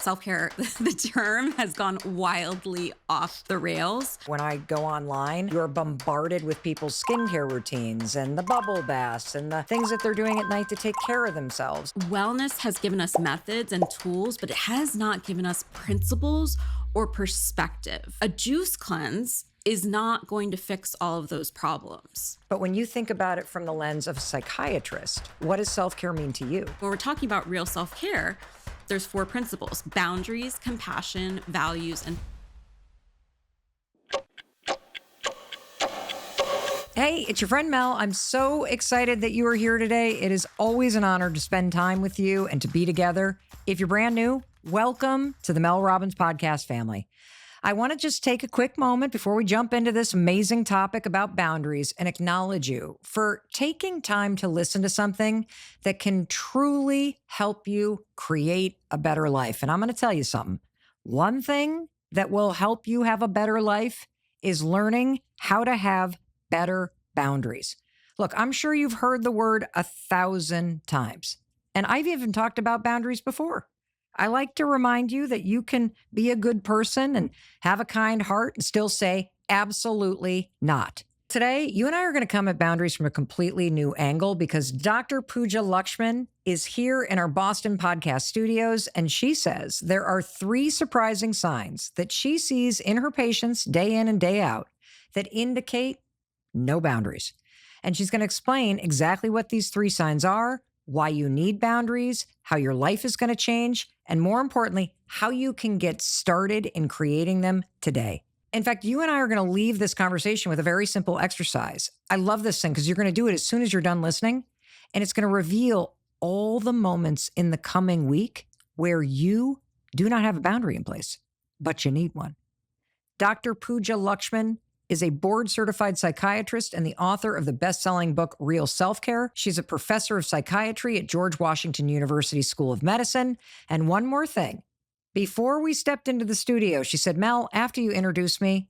Self-care, the term has gone wildly off the rails. When I go online, you're bombarded with people's skincare routines and the bubble baths and the things that they're doing at night to take care of themselves. Wellness has given us methods and tools, but it has not given us principles or perspective. A juice cleanse is not going to fix all of those problems. But when you think about it from the lens of a psychiatrist, what does self-care mean to you? When we're talking about real self-care, there's 4 principles: boundaries, compassion, values, and... Hey, it's your friend Mel. I'm so excited that you are here today. It is always an honor to spend time with you and to be together. If you're brand new, welcome to the Mel Robbins podcast family. I want to just take a quick moment before we jump into this amazing topic about boundaries and acknowledge you for taking time to listen to something that can truly help you create a better life. And I'm going to tell you something. One thing that will help you have a better life is learning how to have better boundaries. Look, I'm sure you've heard the word 1,000 times, and I've even talked about boundaries before. I like to remind you that you can be a good person and have a kind heart and still say, absolutely not. Today, you and I are going to come at boundaries from a completely new angle because Dr. Pooja Lakshmin is here in our Boston podcast studios, and she says there are 3 surprising signs that she sees in her patients day in and day out that indicate no boundaries. And she's going to explain exactly what these 3 signs are, why you need boundaries, how your life is going to change, and more importantly, how you can get started in creating them today. In fact, you and I are going to leave this conversation with a very simple exercise. I love this thing because you're going to do it as soon as you're done listening, and it's going to reveal all the moments in the coming week where you do not have a boundary in place, but you need one. Dr. Pooja Lakshmin is a board-certified psychiatrist and the author of the best-selling book, Real Self-Care. She's a professor of psychiatry at George Washington University School of Medicine. And one more thing. Before we stepped into the studio, she said, Mel, after you introduce me,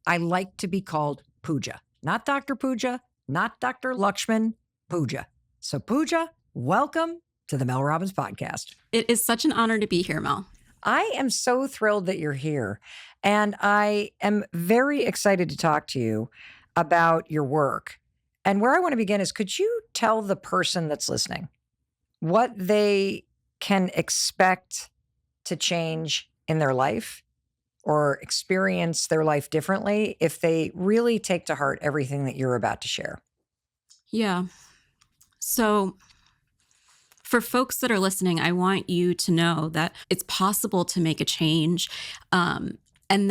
I like to be called Pooja. Not Dr. Pooja, not Dr. Lakshmin, Pooja. So Pooja, welcome to the Mel Robbins podcast. It is such an honor to be here, Mel. I am so thrilled that you're here. And I am very excited to talk to you about your work. And where I want to begin is, could you tell the person that's listening what they can expect to change in their life or experience their life differently if they really take to heart everything that you're about to share? Yeah. So for folks that are listening, I want you to know that it's possible to make a change, and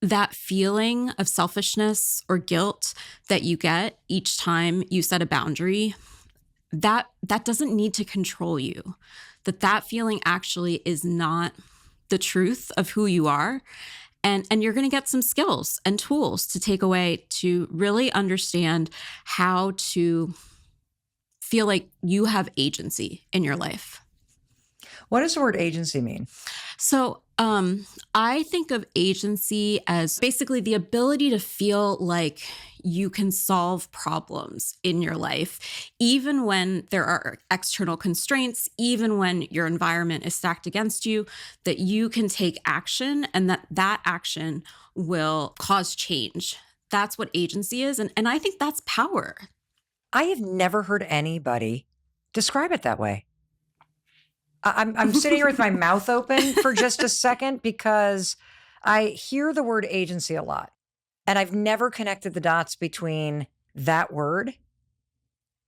that feeling of selfishness or guilt that you get each time you set a boundary, that doesn't need to control you. That feeling actually is not the truth of who you are. And you're going to get some skills and tools to take away to really understand how to feel like you have agency in your life. What does the word agency mean? So I think of agency as basically the ability to feel like you can solve problems in your life, even when there are external constraints, even when your environment is stacked against you, that you can take action and that action will cause change. That's what agency is. And I think that's power. I have never heard anybody describe it that way. I'm sitting here with my mouth open for just a second because I hear the word agency a lot, and I've never connected the dots between that word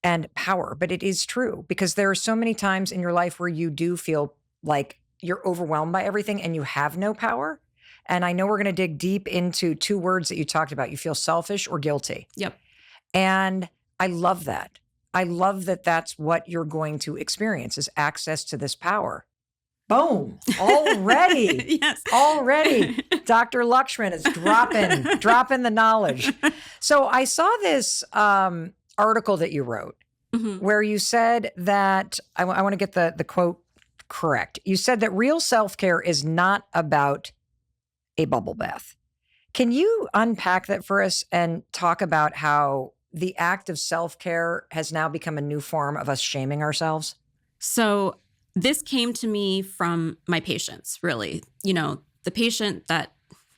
and power. But it is true because there are so many times in your life where you do feel like you're overwhelmed by everything and you have no power. And I know we're going to dig deep into 2 words that you talked about. You feel selfish or guilty. Yep. And I love that. I love that that's what you're going to experience is access to this power. Boom. Already. Yes. Already. Dr. Lakshmin is dropping the knowledge. So I saw this article that you wrote where you said that, I want to get the quote correct. You said that real self-care is not about a bubble bath. Can you unpack that for us and talk about how the act of self-care has now become a new form of us shaming ourselves? So this came to me from my patients, really.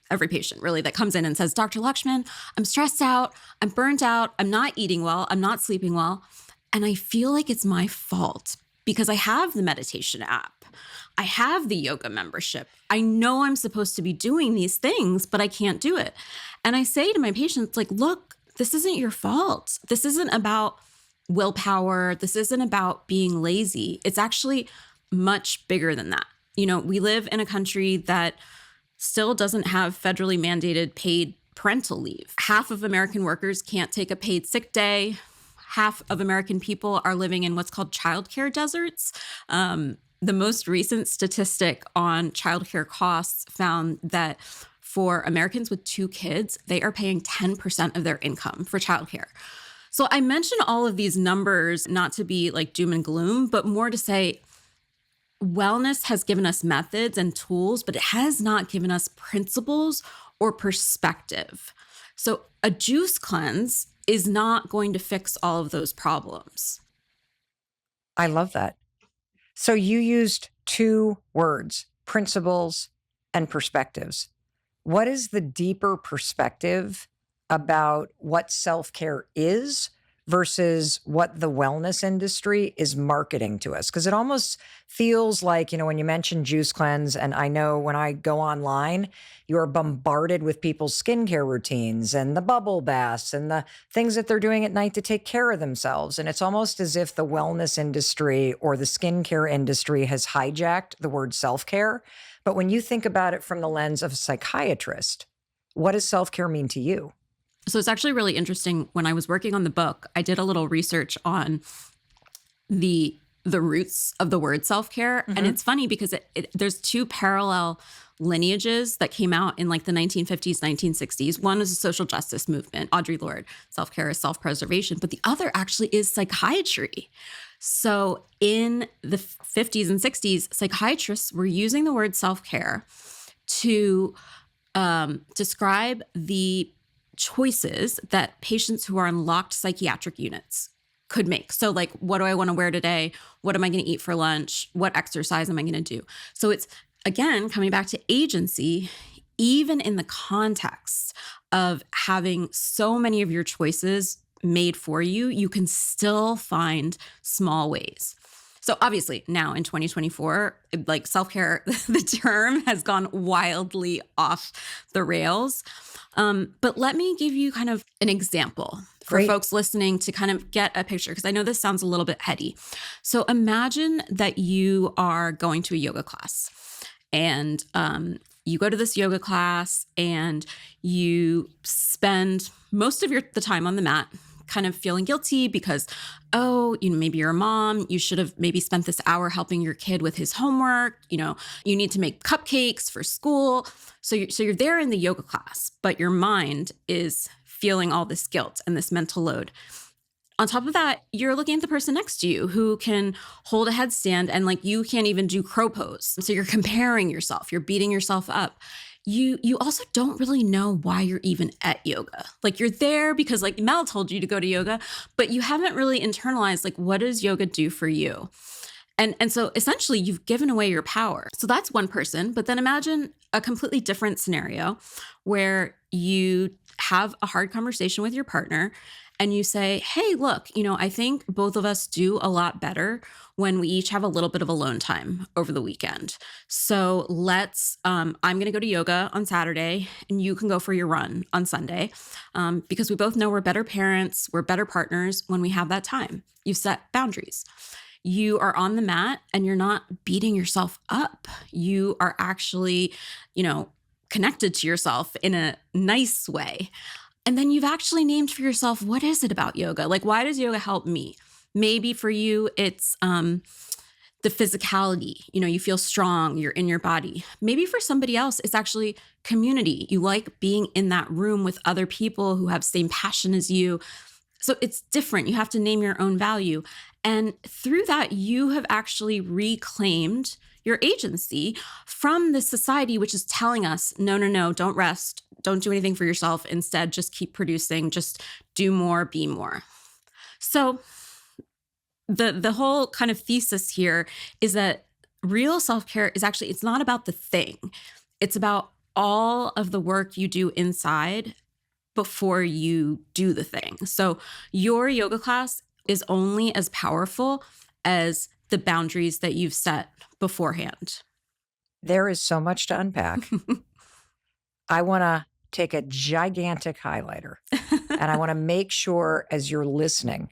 Every patient really that comes in and says, Dr. Lakshmin, I'm stressed out, I'm burnt out, I'm not eating well, I'm not sleeping well. And I feel like it's my fault because I have the meditation app. I have the yoga membership. I know I'm supposed to be doing these things, but I can't do it. And I say to my patients, like, look, this isn't your fault. This isn't about willpower. This isn't about being lazy. It's actually much bigger than that. We live in a country that still doesn't have federally mandated paid parental leave. Half of American workers can't take a paid sick day. Half of American people are living in what's called childcare deserts. The most recent statistic on childcare costs found that for Americans with 2 kids, they are paying 10% of their income for childcare. So I mention all of these numbers not to be like doom and gloom, but more to say, wellness has given us methods and tools, but it has not given us principles or perspective. So a juice cleanse is not going to fix all of those problems. I love that. So you used 2 words, principles and perspectives. What is the deeper perspective about what self-care is versus what the wellness industry is marketing to us? Because it almost feels like, when you mention juice cleanse, and I know when I go online, you are bombarded with people's skincare routines and the bubble baths and the things that they're doing at night to take care of themselves. And it's almost as if the wellness industry or the skincare industry has hijacked the word self-care. But when you think about it from the lens of a psychiatrist, what does self-care mean to you? So it's actually really interesting. When I was working on the book, I did a little research on the roots of the word self-care. And it's funny because there's 2 parallel lineages that came out in like the 1950s, 1960s. One is the social justice movement, Audre Lorde, self-care is self-preservation, but the other actually is psychiatry. So in the 50s and 60s, psychiatrists were using the word self-care to describe the choices that patients who are in locked psychiatric units could make. So like, what do I want to wear today? What am I going to eat for lunch? What exercise am I going to do? So it's, again, coming back to agency, even in the context of having so many of your choices made for you, you can still find small ways. So obviously now in 2024, like self-care, the term has gone wildly off the rails. But let me give you kind of an example for Great. Folks listening to kind of get a picture, because I know this sounds a little bit heady. So imagine that you are going to a yoga class and you go to this yoga class and you spend most of the time on the mat kind of feeling guilty because, maybe you're a mom, you should have maybe spent this hour helping your kid with his homework, you need to make cupcakes for school. So you're there in the yoga class, but your mind is feeling all this guilt and this mental load. On top of that, you're looking at the person next to you who can hold a headstand and like you can't even do crow pose. So you're comparing yourself, you're beating yourself up. You also don't really know why you're even at yoga. Like you're there because like Mel told you to go to yoga, but you haven't really internalized like what does yoga do for you? And so essentially you've given away your power. So that's one person, but then imagine a completely different scenario where you have a hard conversation with your partner and you say, hey, look, I think both of us do a lot better when we each have a little bit of alone time over the weekend. So I'm going to go to yoga on Saturday and you can go for your run on Sunday because we both know we're better parents, we're better partners when we have that time. You've set boundaries. You are on the mat and you're not beating yourself up. You are actually, connected to yourself in a nice way. And then you've actually named for yourself, what is it about yoga? Like, why does yoga help me? Maybe for you, it's the physicality. You feel strong, you're in your body. Maybe for somebody else, it's actually community. You like being in that room with other people who have same passion as you. So it's different. You have to name your own value. And through that, you have actually reclaimed your agency from the society, which is telling us, no, don't rest. Don't do anything for yourself. Instead, just keep producing, just do more, be more. So the whole kind of thesis here is that Real self-care is actually, it's not about the thing. It's about all of the work you do inside before you do the thing. So your yoga class is only as powerful as the boundaries that you've set beforehand. There is so much to unpack. I want to take a gigantic highlighter and I want to make sure as you're listening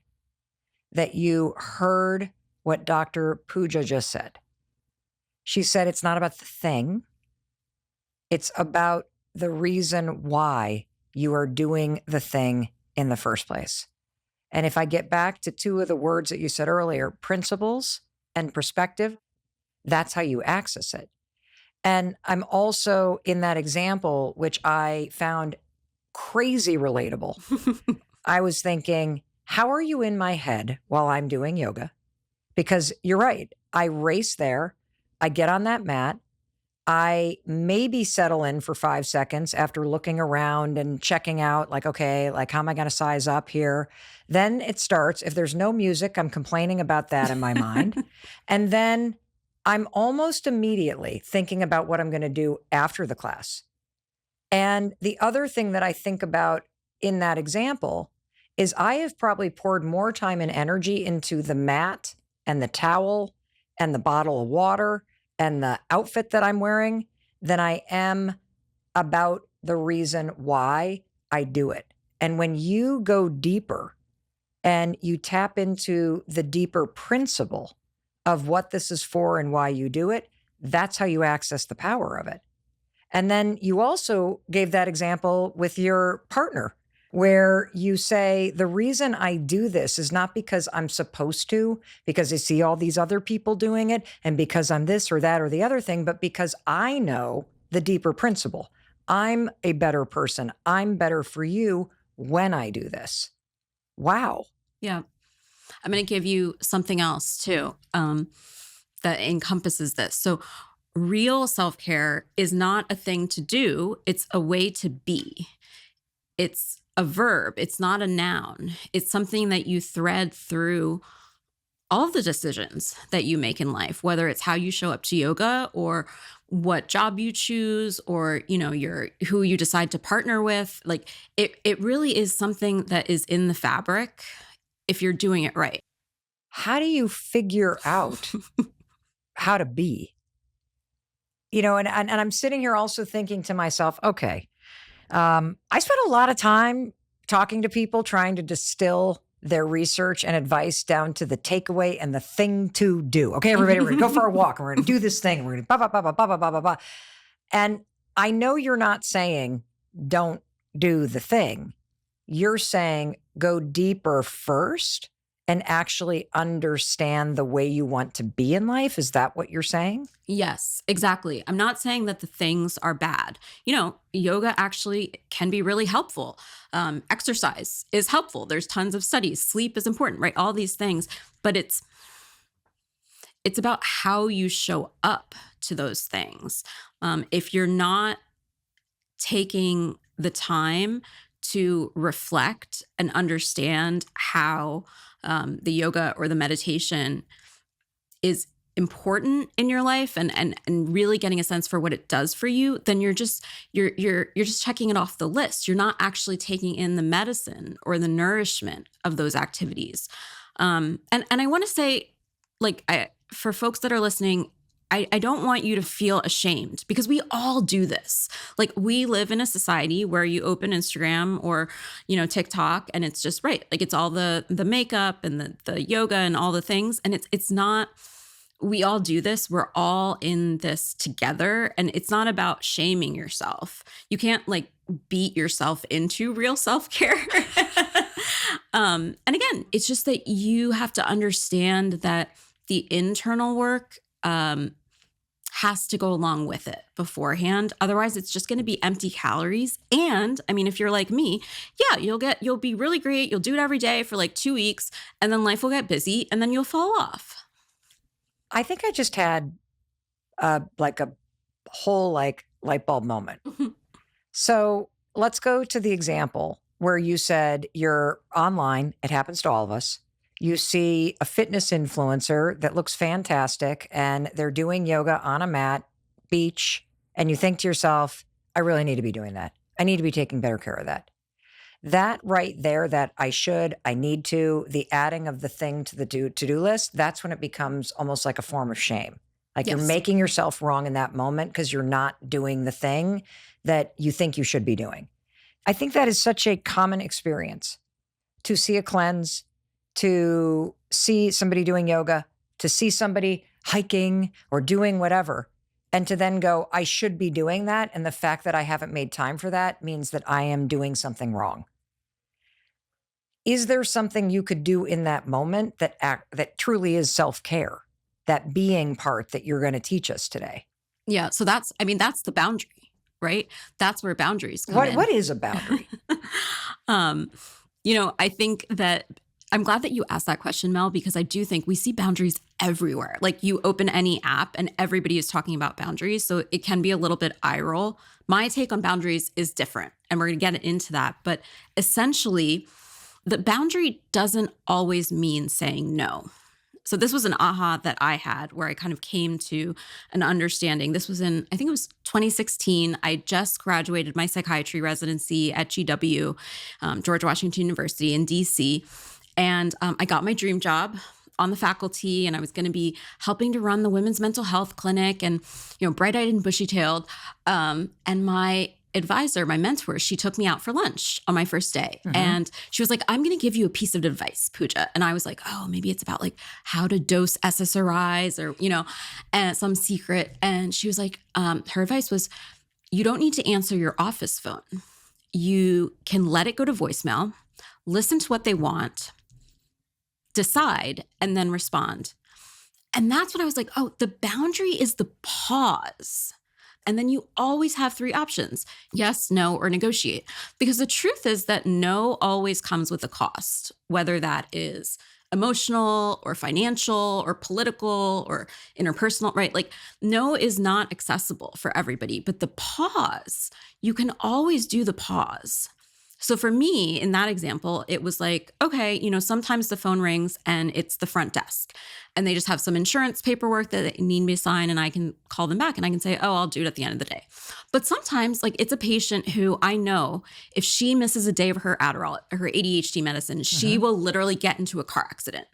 that you heard what Dr. Pooja just said. She said it's not about the thing. It's about the reason why you are doing the thing in the first place. And if I get back to two of the words that you said earlier, principles and perspective, that's how you access it. And I'm also in that example, which I found crazy relatable. I was thinking, how are you in my head while I'm doing yoga? Because you're right. I race there. I get on that mat. I maybe settle in for 5 seconds after looking around and checking out, like, okay, like, how am I going to size up here? Then it starts. If there's no music, I'm complaining about that in my mind. And then I'm almost immediately thinking about what I'm going to do after the class. And the other thing that I think about in that example is I have probably poured more time and energy into the mat and the towel and the bottle of water and the outfit that I'm wearing than I am about the reason why I do it. And when you go deeper and you tap into the deeper principle of what this is for and why you do it, that's how you access the power of it. And then you also gave that example with your partner, where you say, the reason I do this is not because I'm supposed to, because I see all these other people doing it, and because I'm this or that or the other thing, but because I know the deeper principle. I'm a better person. I'm better for you when I do this. Wow. Yeah. I'm going to give you something else too, that encompasses this. So real self-care is not a thing to do. It's a way to be. It's a verb. It's not a noun. It's something that you thread through all of the decisions that you make in life, whether it's how you show up to yoga or what job you choose or, who you decide to partner with. Like it really is something that is in the fabric if you're doing it right. How do you figure out how to be? And I'm sitting here also thinking to myself, okay, I spent a lot of time talking to people, trying to distill their research and advice down to the takeaway and the thing to do. Okay, everybody, we're gonna go for a walk and we're gonna do this thing. We're gonna blah, blah, blah, blah, blah, blah, blah, blah, blah. And I know you're not saying don't do the thing. You're saying go deeper first and actually understand the way you want to be in life. Is that what you're saying? Yes, exactly. I'm not saying that the things are bad. Yoga actually can be really helpful. Exercise is helpful. There's tons of studies. Sleep is important, right? All these things. But it's about how you show up to those things. If you're not taking the time to reflect and understand how the yoga or the meditation is important in your life and really getting a sense for what it does for you, then you're just checking it off the list. You're not actually taking in the medicine or the nourishment of those activities. And I want to say, for folks that are listening, I don't want you to feel ashamed because we all do this. Like we live in a society where you open Instagram or, TikTok and it's just right. Like it's all the makeup and the yoga and all the things. And it's not, we all do this. We're all in this together. And it's not about shaming yourself. You can't beat yourself into real self-care. And again, it's just that you have to understand that the internal work, has to go along with it beforehand. Otherwise, it's just going to be empty calories. And I mean, if you're like me, yeah, you'll be really great. You'll do it every day for 2 weeks and then life will get busy and then you'll fall off. I think I just had a whole light bulb moment. So let's go to the example where you said you're online. It happens to all of us. You see a fitness influencer that looks fantastic and they're doing yoga on a mat, beach, and you think to yourself, I really need to be doing that. I need to be taking better care of that. That right there, that I should, I need to, the adding of the thing to the to-do list, that's when it becomes almost like a form of shame. Like you're Yes. making yourself wrong in that moment because you're not doing the thing that you think you should be doing. I think that is such a common experience to see a cleanse, to see somebody doing yoga, to see somebody hiking or doing whatever, and to then go, I should be doing that. And the fact that I haven't made time for that means that I am doing something wrong. Is there something you could do in that moment that truly is self-care, that being part that you're going to teach us today? Yeah. So that's the boundary, right? That's where boundaries come in. What is a boundary? I think that I'm glad that you asked that question, Mel, because I do think we see boundaries everywhere. Like you open any app and everybody is talking about boundaries. So it can be a little bit eye roll. My take on boundaries is different, and we're going to get into that. But essentially, the boundary doesn't always mean saying no. So this was an aha that I had where I kind of came to an understanding. This was I think it was 2016. I just graduated my psychiatry residency at GW, George Washington University in DC. And I got my dream job on the faculty, and I was going to be helping to run the women's mental health clinic and, bright-eyed and bushy-tailed. And my advisor, my mentor, she took me out for lunch on my first day. Mm-hmm. And she was like, I'm going to give you a piece of advice, Pooja. And I was like, oh, maybe it's about like how to dose SSRIs or, and some secret. And she was like, her advice was, you don't need to answer your office phone. You can let it go to voicemail, listen to what they want, decide, and then respond. And that's when I was like, oh, the boundary is the pause. And then you always have three options: yes, no, or negotiate. Because the truth is that no always comes with a cost, whether that is emotional or financial or political or interpersonal, right? Like no is not accessible for everybody, but the pause, you can always do the pause. So for me, in that example, it was like, okay, sometimes the phone rings and it's the front desk and they just have some insurance paperwork that they need me to sign, and I can call them back and I can say, oh, I'll do it at the end of the day. But sometimes like it's a patient who I know if she misses a day of her Adderall, her ADHD medicine, she will literally get into a car accident.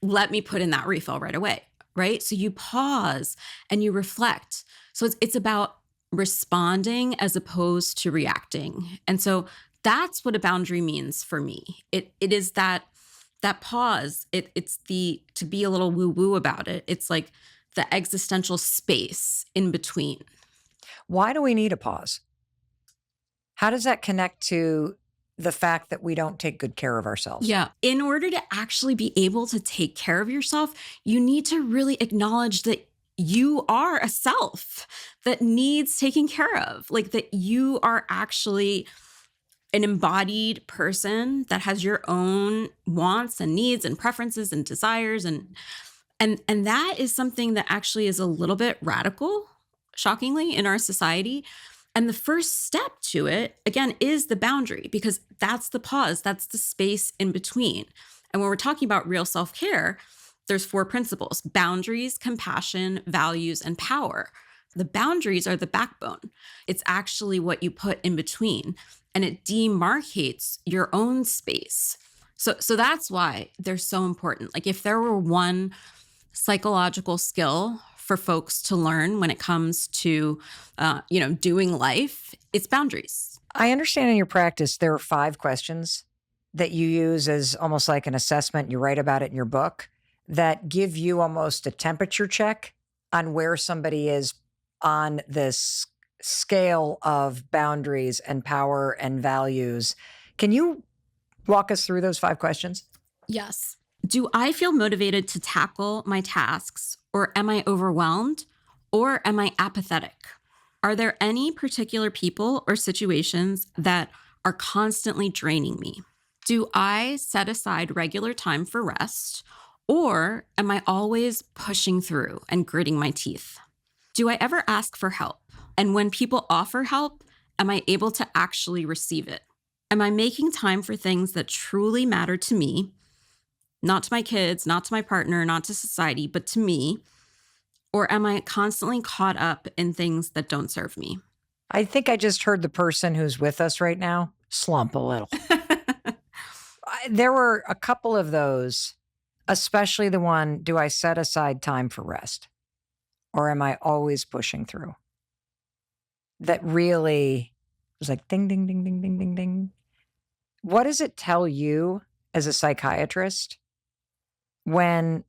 Let me put in that refill right away, right? So you pause and you reflect. So it's about responding as opposed to reacting. And so that's what a boundary means for me. It is that pause. It's to be a little woo-woo about it. It's like the existential space in between. Why do we need a pause? How does that connect to the fact that we don't take good care of ourselves? Yeah. In order to actually be able to take care of yourself, you need to really acknowledge that you are a self that needs taking care of. Like that you are actually an embodied person that has your own wants and needs and preferences and desires. And that is something that actually is a little bit radical, shockingly, in our society. And the first step to it, again, is the boundary, because that's the pause, that's the space in between. And when we're talking about real self-care, there's 4 principles: boundaries, compassion, values, and power. The boundaries are the backbone. It's actually what you put in between, and it demarcates your own space. So that's why they're so important. Like if there were one psychological skill for folks to learn when it comes to, doing life, it's boundaries. I understand in your practice, there are 5 questions that you use as almost like an assessment. You write about it in your book that give you almost a temperature check on where somebody is on this scale of boundaries and power and values. Can you walk us through those 5 questions? Yes. Do I feel motivated to tackle my tasks, or am I overwhelmed, or am I apathetic? Are there any particular people or situations that are constantly draining me? Do I set aside regular time for rest, or am I always pushing through and gritting my teeth? Do I ever ask for help? And when people offer help, am I able to actually receive it? Am I making time for things that truly matter to me? Not to my kids, not to my partner, not to society, but to me? Or am I constantly caught up in things that don't serve me? I think I just heard the person who's with us right now slump a little. There were a couple of those, especially the one, do I set aside time for rest? Or am I always pushing through? That really was like ding, ding, ding, ding, ding, ding, ding. What does it tell you as a psychiatrist when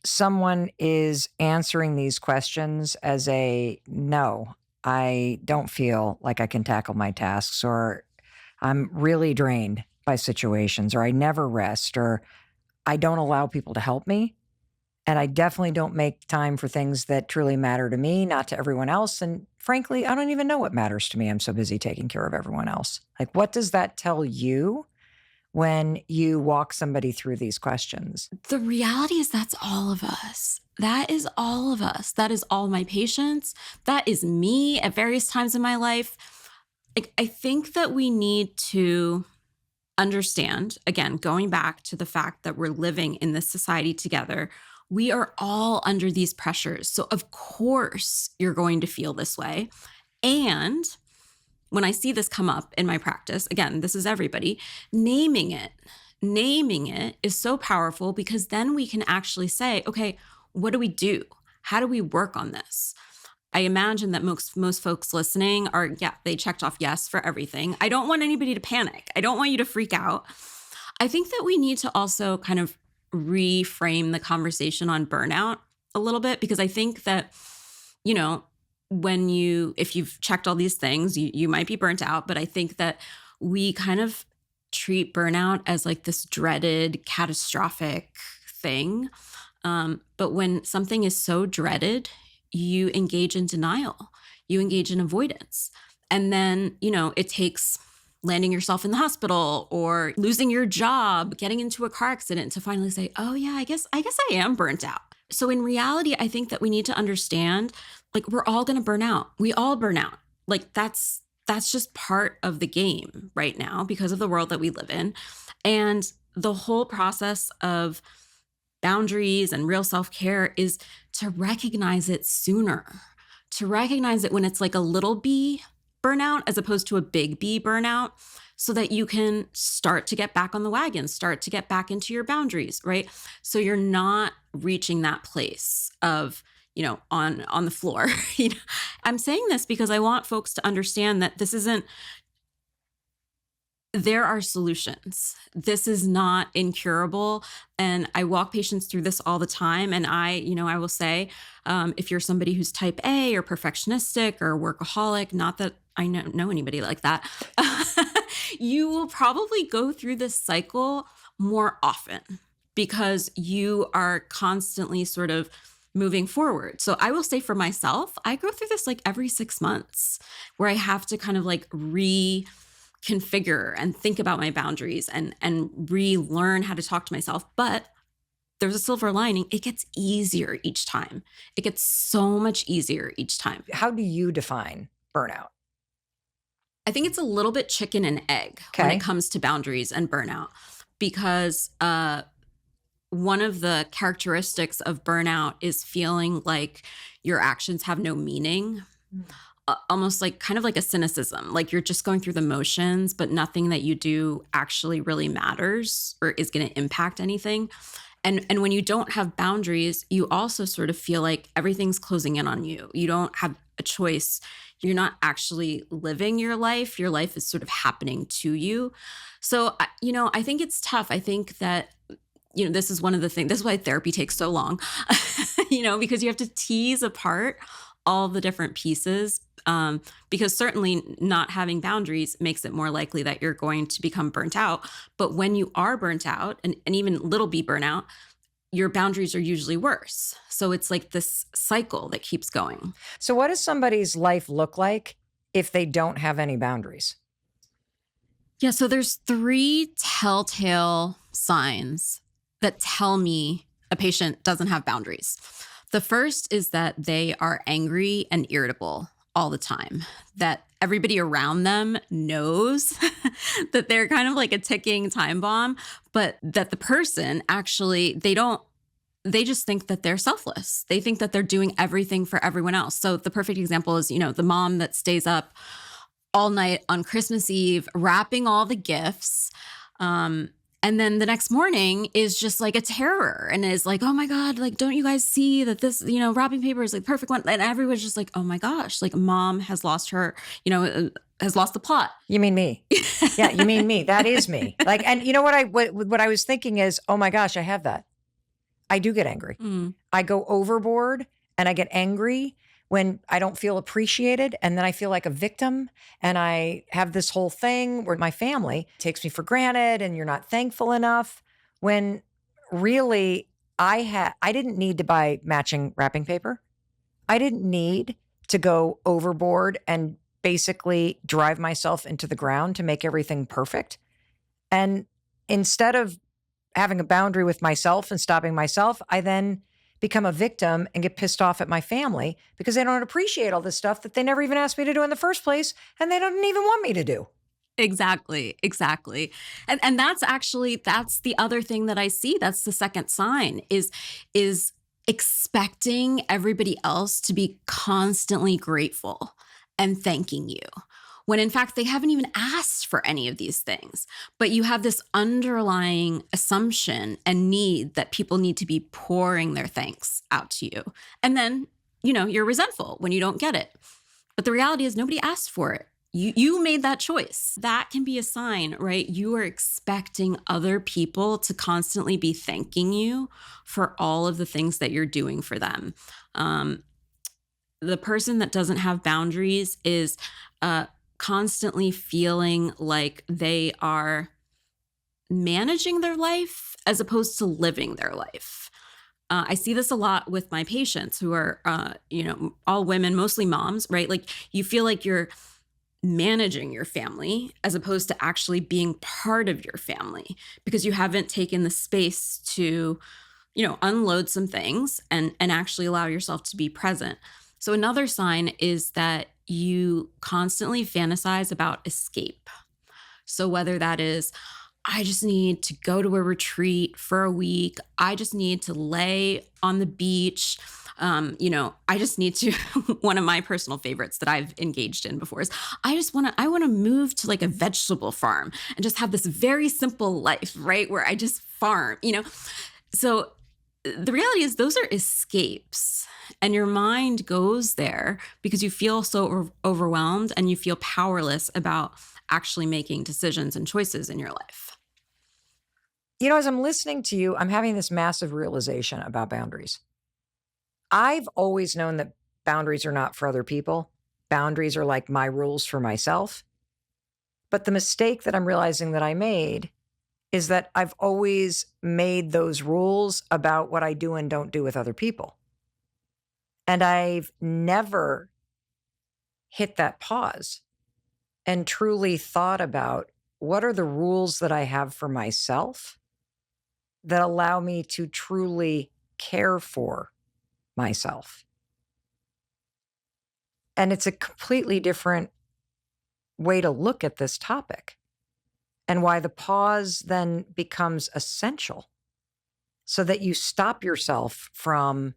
someone is answering these questions as a no, I don't feel like I can tackle my tasks, or I'm really drained by situations, or I never rest, or I don't allow people to help me? And I definitely don't make time for things that truly matter to me, not to everyone else. And frankly, I don't even know what matters to me. I'm so busy taking care of everyone else. Like, what does that tell you when you walk somebody through these questions? The reality is that's all of us. That is all of us. That is all my patients. That is me at various times in my life. I think that we need to understand, again, going back to the fact that we're living in this society together, we are all under these pressures. So, of course, you're going to feel this way. And when I see this come up in my practice, again, this is everybody, naming it is so powerful, because then we can actually say, okay, what do we do? How do we work on this? I imagine that most folks listening are, they checked off yes for everything. I don't want anybody to panic. I don't want you to freak out. I think that we need to also kind of reframe the conversation on burnout a little bit, because I think that, if you've checked all these things, you might be burnt out, but I think that we kind of treat burnout as like this dreaded, catastrophic thing. But when something is so dreaded, you engage in denial, you engage in avoidance. And then, it takes landing yourself in the hospital or losing your job, getting into a car accident to finally say, oh yeah, I guess I am burnt out. So in reality, I think that we need to understand, like, we're all going to burn out. We all burn out. Like, that's just part of the game right now because of the world that we live in. And the whole process of boundaries and real self-care is to recognize it sooner, to recognize it when it's like a little B burnout as opposed to a big B burnout, so that you can start to get back on the wagon, start to get back into your boundaries, right? So you're not reaching that place of, on the floor. I'm saying this because I want folks to understand that there are solutions. This is not incurable. And I walk patients through this all the time. And I will say, if you're somebody who's type A or perfectionistic or workaholic, not that I know anybody like that, you will probably go through this cycle more often because you are constantly sort of moving forward. So I will say for myself, I go through this like every 6 months where I have to kind of like reconfigure and think about my boundaries and relearn how to talk to myself. But there's a silver lining. It gets easier each time. It gets so much easier each time. How do you define burnout? I think it's a little bit chicken and egg when it comes to boundaries and burnout, because one of the characteristics of burnout is feeling like your actions have no meaning. Almost like kind of like a cynicism, like you're just going through the motions, but nothing that you do actually really matters or is going to impact anything. And when you don't have boundaries, you also sort of feel like everything's closing in on you. You don't have a choice. You're not actually living your life. Your life is sort of happening to you. So, I think it's tough. I think that, this is one of the things, this is why therapy takes so long, because you have to tease apart all the different pieces, because certainly not having boundaries makes it more likely that you're going to become burnt out. But when you are burnt out, and even little b burnout, your boundaries are usually worse. So it's like this cycle that keeps going. So what does somebody's life look like if they don't have any boundaries? Yeah, so there's 3 telltale signs that tell me a patient doesn't have boundaries. The first is that they are angry and irritable all the time, that everybody around them knows that they're kind of like a ticking time bomb, but that the person actually, they just think that they're selfless. They think that they're doing everything for everyone else. So the perfect example is, the mom that stays up all night on Christmas Eve, wrapping all the gifts. And then the next morning is just like a terror and is like, oh my God, like, don't you guys see that this, wrapping paper is like perfect one. And everyone's just like, oh my gosh, like mom has lost her, has lost the plot. You mean me? Yeah, you mean me. That is me. Like, and you know what I was thinking is, oh my gosh, I have that. I do get angry. I go overboard and I get angry when I don't feel appreciated, and then I feel like a victim, and I have this whole thing where my family takes me for granted and you're not thankful enough, when really I didn't need to buy matching wrapping paper. I didn't need to go overboard and basically drive myself into the ground to make everything perfect. And instead of having a boundary with myself and stopping myself, I then become a victim and get pissed off at my family because they don't appreciate all this stuff that they never even asked me to do in the first place, and they don't even want me to do. Exactly. And that's the other thing that I see. That's the second sign is expecting everybody else to be constantly grateful and thanking you, when in fact they haven't even asked for any of these things. But you have this underlying assumption and need that people need to be pouring their thanks out to you. And then, you're resentful when you don't get it. But the reality is nobody asked for it. You made that choice. That can be a sign, right? You are expecting other people to constantly be thanking you for all of the things that you're doing for them. The person that doesn't have boundaries is constantly feeling like they are managing their life as opposed to living their life. I see this a lot with my patients who are, all women, mostly moms, right? Like you feel like you're managing your family as opposed to actually being part of your family because you haven't taken the space to, unload some things and actually allow yourself to be present. So another sign is that you constantly fantasize about escape. So whether that is, I just need to go to a retreat for a week, I just need to lay on the beach, I just need to, one of my personal favorites that I've engaged in before is I want to move to like a vegetable farm and just have this very simple life, right? Where I just farm, So the reality is those are escapes, and your mind goes there because you feel so overwhelmed and you feel powerless about actually making decisions and choices in your life. As I'm listening to you, I'm having this massive realization about boundaries. I've always known that boundaries are not for other people. Boundaries are like my rules for myself. But the mistake that I'm realizing that I made is that I've always made those rules about what I do and don't do with other people. And I've never hit that pause and truly thought about what are the rules that I have for myself that allow me to truly care for myself. And it's a completely different way to look at this topic, and why the pause then becomes essential so that you stop yourself from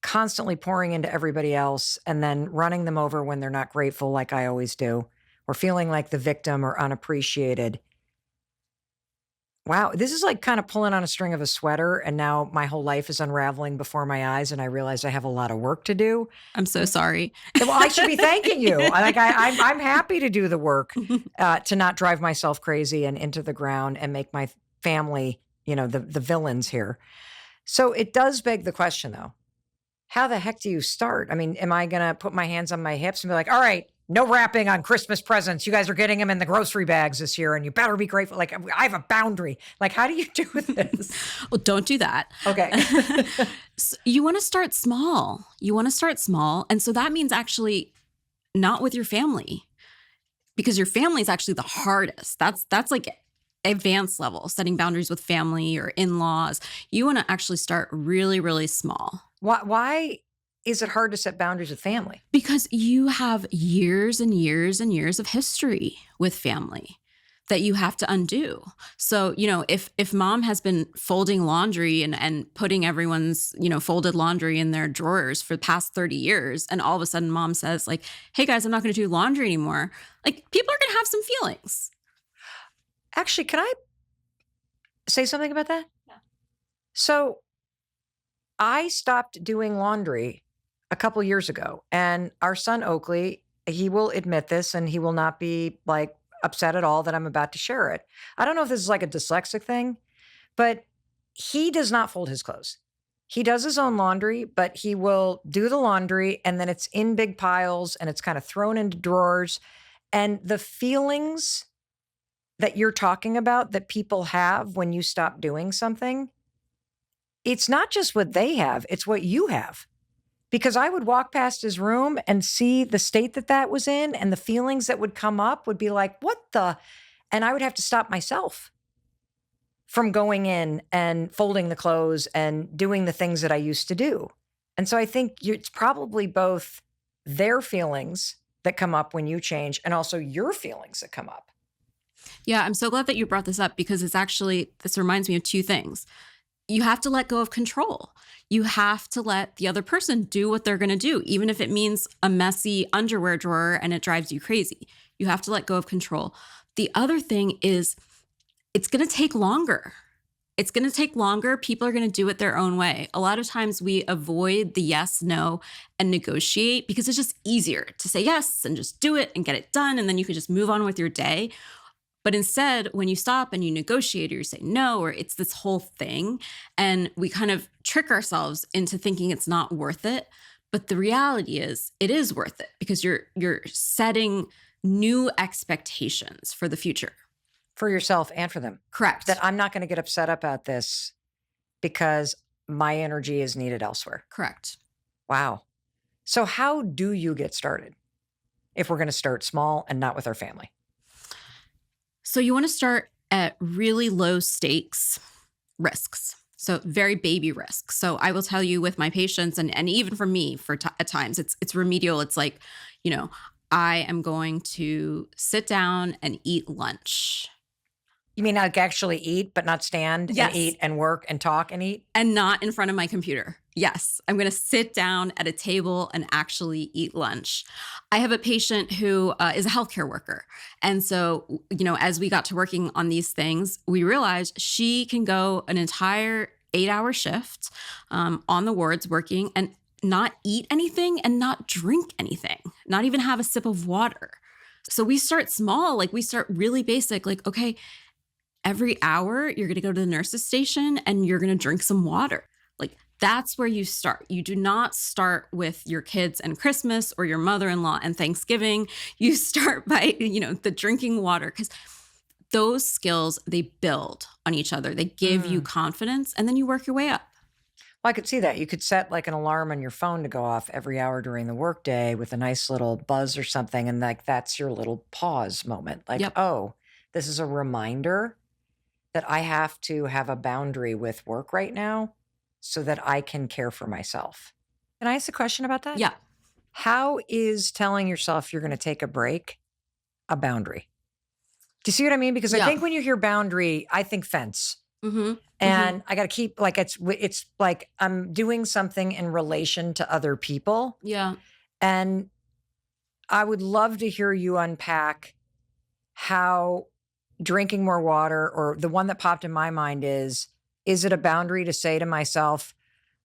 constantly pouring into everybody else and then running them over when they're not grateful, like I always do, or feeling like the victim or unappreciated. Wow, this is like kind of pulling on a string of a sweater, and now my whole life is unraveling before my eyes, and I realize I have a lot of work to do. I'm so sorry. Well, I should be thanking you. I'm happy to do the work to not drive myself crazy and into the ground and make my family, the villains here. So it does beg the question, though. How the heck do you start? I mean, am I going to put my hands on my hips and be like, all right, no wrapping on Christmas presents. You guys are getting them in the grocery bags this year, and you better be grateful. Like, I have a boundary. Like, how do you do this? Well, don't do that. Okay. So you want to start small. And so that means actually not with your family, because your family is actually the hardest. That's like advanced level, setting boundaries with family or in-laws. You want to actually start really, really small. Why is it hard to set boundaries with family? Because you have years and years and years of history with family that you have to undo. So, if mom has been folding laundry and putting everyone's, folded laundry in their drawers for the past 30 years, and all of a sudden mom says like, hey guys, I'm not going to do laundry anymore. Like, people are going to have some feelings. Actually, can I say something about that? Yeah. So I stopped doing laundry a couple years ago, and our son Oakley, he will admit this and he will not be like upset at all that I'm about to share it. I don't know if this is like a dyslexic thing, but he does not fold his clothes. He does his own laundry, but he will do the laundry and then it's in big piles and it's kind of thrown into drawers. And the feelings that you're talking about that people have when you stop doing something, it's not just what they have, it's what you have. Because I would walk past his room and see the state that was in, and the feelings that would come up would be like, what the? And I would have to stop myself from going in and folding the clothes and doing the things that I used to do. And so I think it's probably both their feelings that come up when you change and also your feelings that come up. Yeah, I'm so glad that you brought this up, because this reminds me of two things. You have to let go of control. You have to let the other person do what they're going to do, even if it means a messy underwear drawer and it drives you crazy. You have to let go of control. The other thing is, it's going to take longer. It's going to take longer. People are going to do it their own way. A lot of times we avoid the yes, no, and negotiate because it's just easier to say yes and just do it and get it done. And then you can just move on with your day. But instead, when you stop and you negotiate or you say no, or it's this whole thing, and we kind of trick ourselves into thinking it's not worth it. But the reality is it is worth it, because you're setting new expectations for the future. For yourself and for them. Correct. That I'm not going to get upset about this because my energy is needed elsewhere. Correct. Wow. So how do you get started if we're going to start small and not with our family? So you want to start at really low stakes risks. So very baby risks. So I will tell you, with my patients, and even for me, at times, it's remedial. It's like, I am going to sit down and eat lunch. You mean like actually eat, but not stand Yes. and eat and work and talk and eat? And not in front of my computer. Yes, I'm going to sit down at a table and actually eat lunch. I have a patient who is a healthcare worker. And so, as we got to working on these things, we realized she can go an entire 8-hour shift on the wards working and not eat anything and not drink anything, not even have a sip of water. So we start small, we start really basic, okay, every hour you're going to go to the nurse's station and you're going to drink some water. That's where you start. You do not start with your kids and Christmas or your mother-in-law and Thanksgiving. You start by, the drinking water, because those skills, they build on each other. They give you confidence, and then you work your way up. Well, I could see that. You could set an alarm on your phone to go off every hour during the workday with a nice little buzz or something. And that's your little pause moment. Yep. Oh, this is a reminder that I have to have a boundary with work right now, so that I can care for myself. Can I ask a question about that? Yeah. How is telling yourself you're going to take a break a boundary? Do you see what I mean? Because I think when you hear boundary, I think fence. Mm-hmm. And I got to keep, it's like I'm doing something in relation to other people. Yeah. And I would love to hear you unpack how drinking more water, or the one that popped in my mind is it a boundary to say to myself,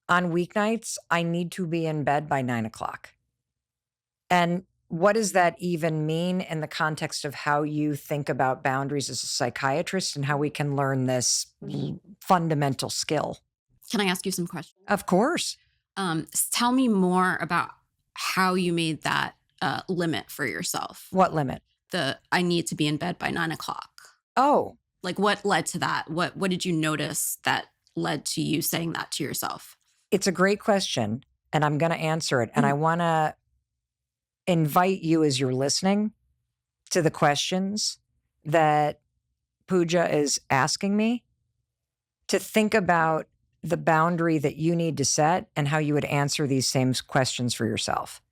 on weeknights, I need to be in bed by 9:00? And what does that even mean in the context of how you think about boundaries as a psychiatrist and how we can learn this fundamental skill? Can I ask you some questions? Of course. Tell me more about how you made that limit for yourself. What limit? I need to be in bed by 9:00. Oh. What led to that? What did you notice that led to you saying that to yourself? It's a great question, and I'm going to answer it. And I want to invite you, as you're listening to the questions that Pooja is asking me, to think about the boundary that you need to set and how you would answer these same questions for yourself.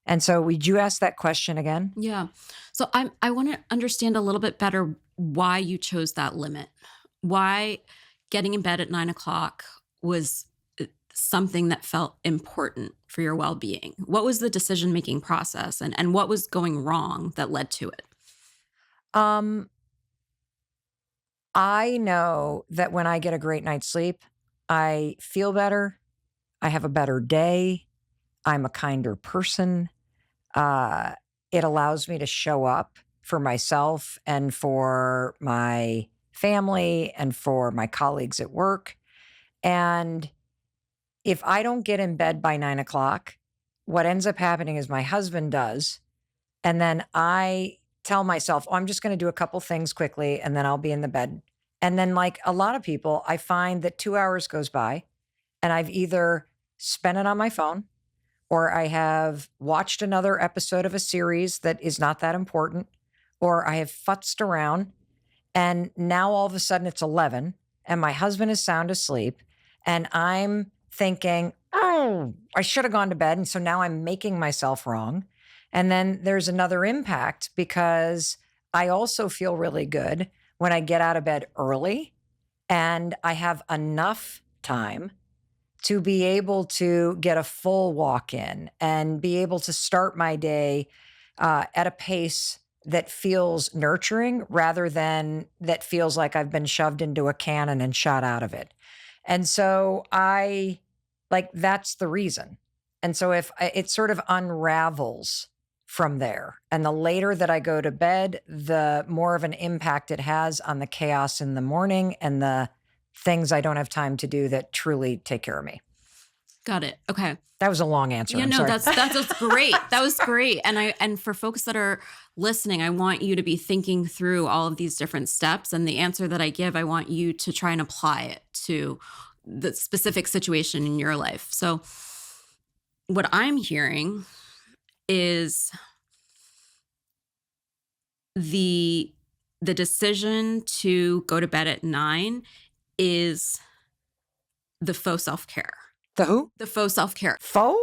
And so would you ask that question again? Yeah. So I want to understand a little bit better why you chose that limit. Why getting in bed at 9 o'clock was something that felt important for your well-being. What was the decision-making process and what was going wrong that led to it? I know that when I get a great night's sleep, I feel better. I have a better day. I'm a kinder person. It allows me to show up for myself and for my family and for my colleagues at work. And if I don't get in bed by 9 o'clock, what ends up happening is my husband does. And then I tell myself, oh, I'm just going to do a couple things quickly and then I'll be in the bed. And then, like a lot of people, I find that 2 hours goes by and I've either spent it on my phone or I have watched another episode of a series that is not that important, or I have futzed around. And now all of a sudden it's 11 and my husband is sound asleep. And I'm thinking, oh, I should have gone to bed. And so now I'm making myself wrong. And then there's another impact because I also feel really good when I get out of bed early and I have enough time to be able to get a full walk in and be able to start my day at a pace that feels nurturing rather than that feels like I've been shoved into a cannon and shot out of it. And so that's the reason. And so if it sort of unravels from there, and the later that I go to bed, the more of an impact it has on the chaos in the morning and the things I don't have time to do that truly take care of me. Got it. Okay. That was a long answer. Yeah, I'm no, sorry. that's great. That was great. And for folks that are listening, I want you to be thinking through all of these different steps, and the answer that I give, I want you to try and apply it to the specific situation in your life. So what I'm hearing is the decision to go to bed at 9 is the faux self-care. The who? The faux self-care. Faux?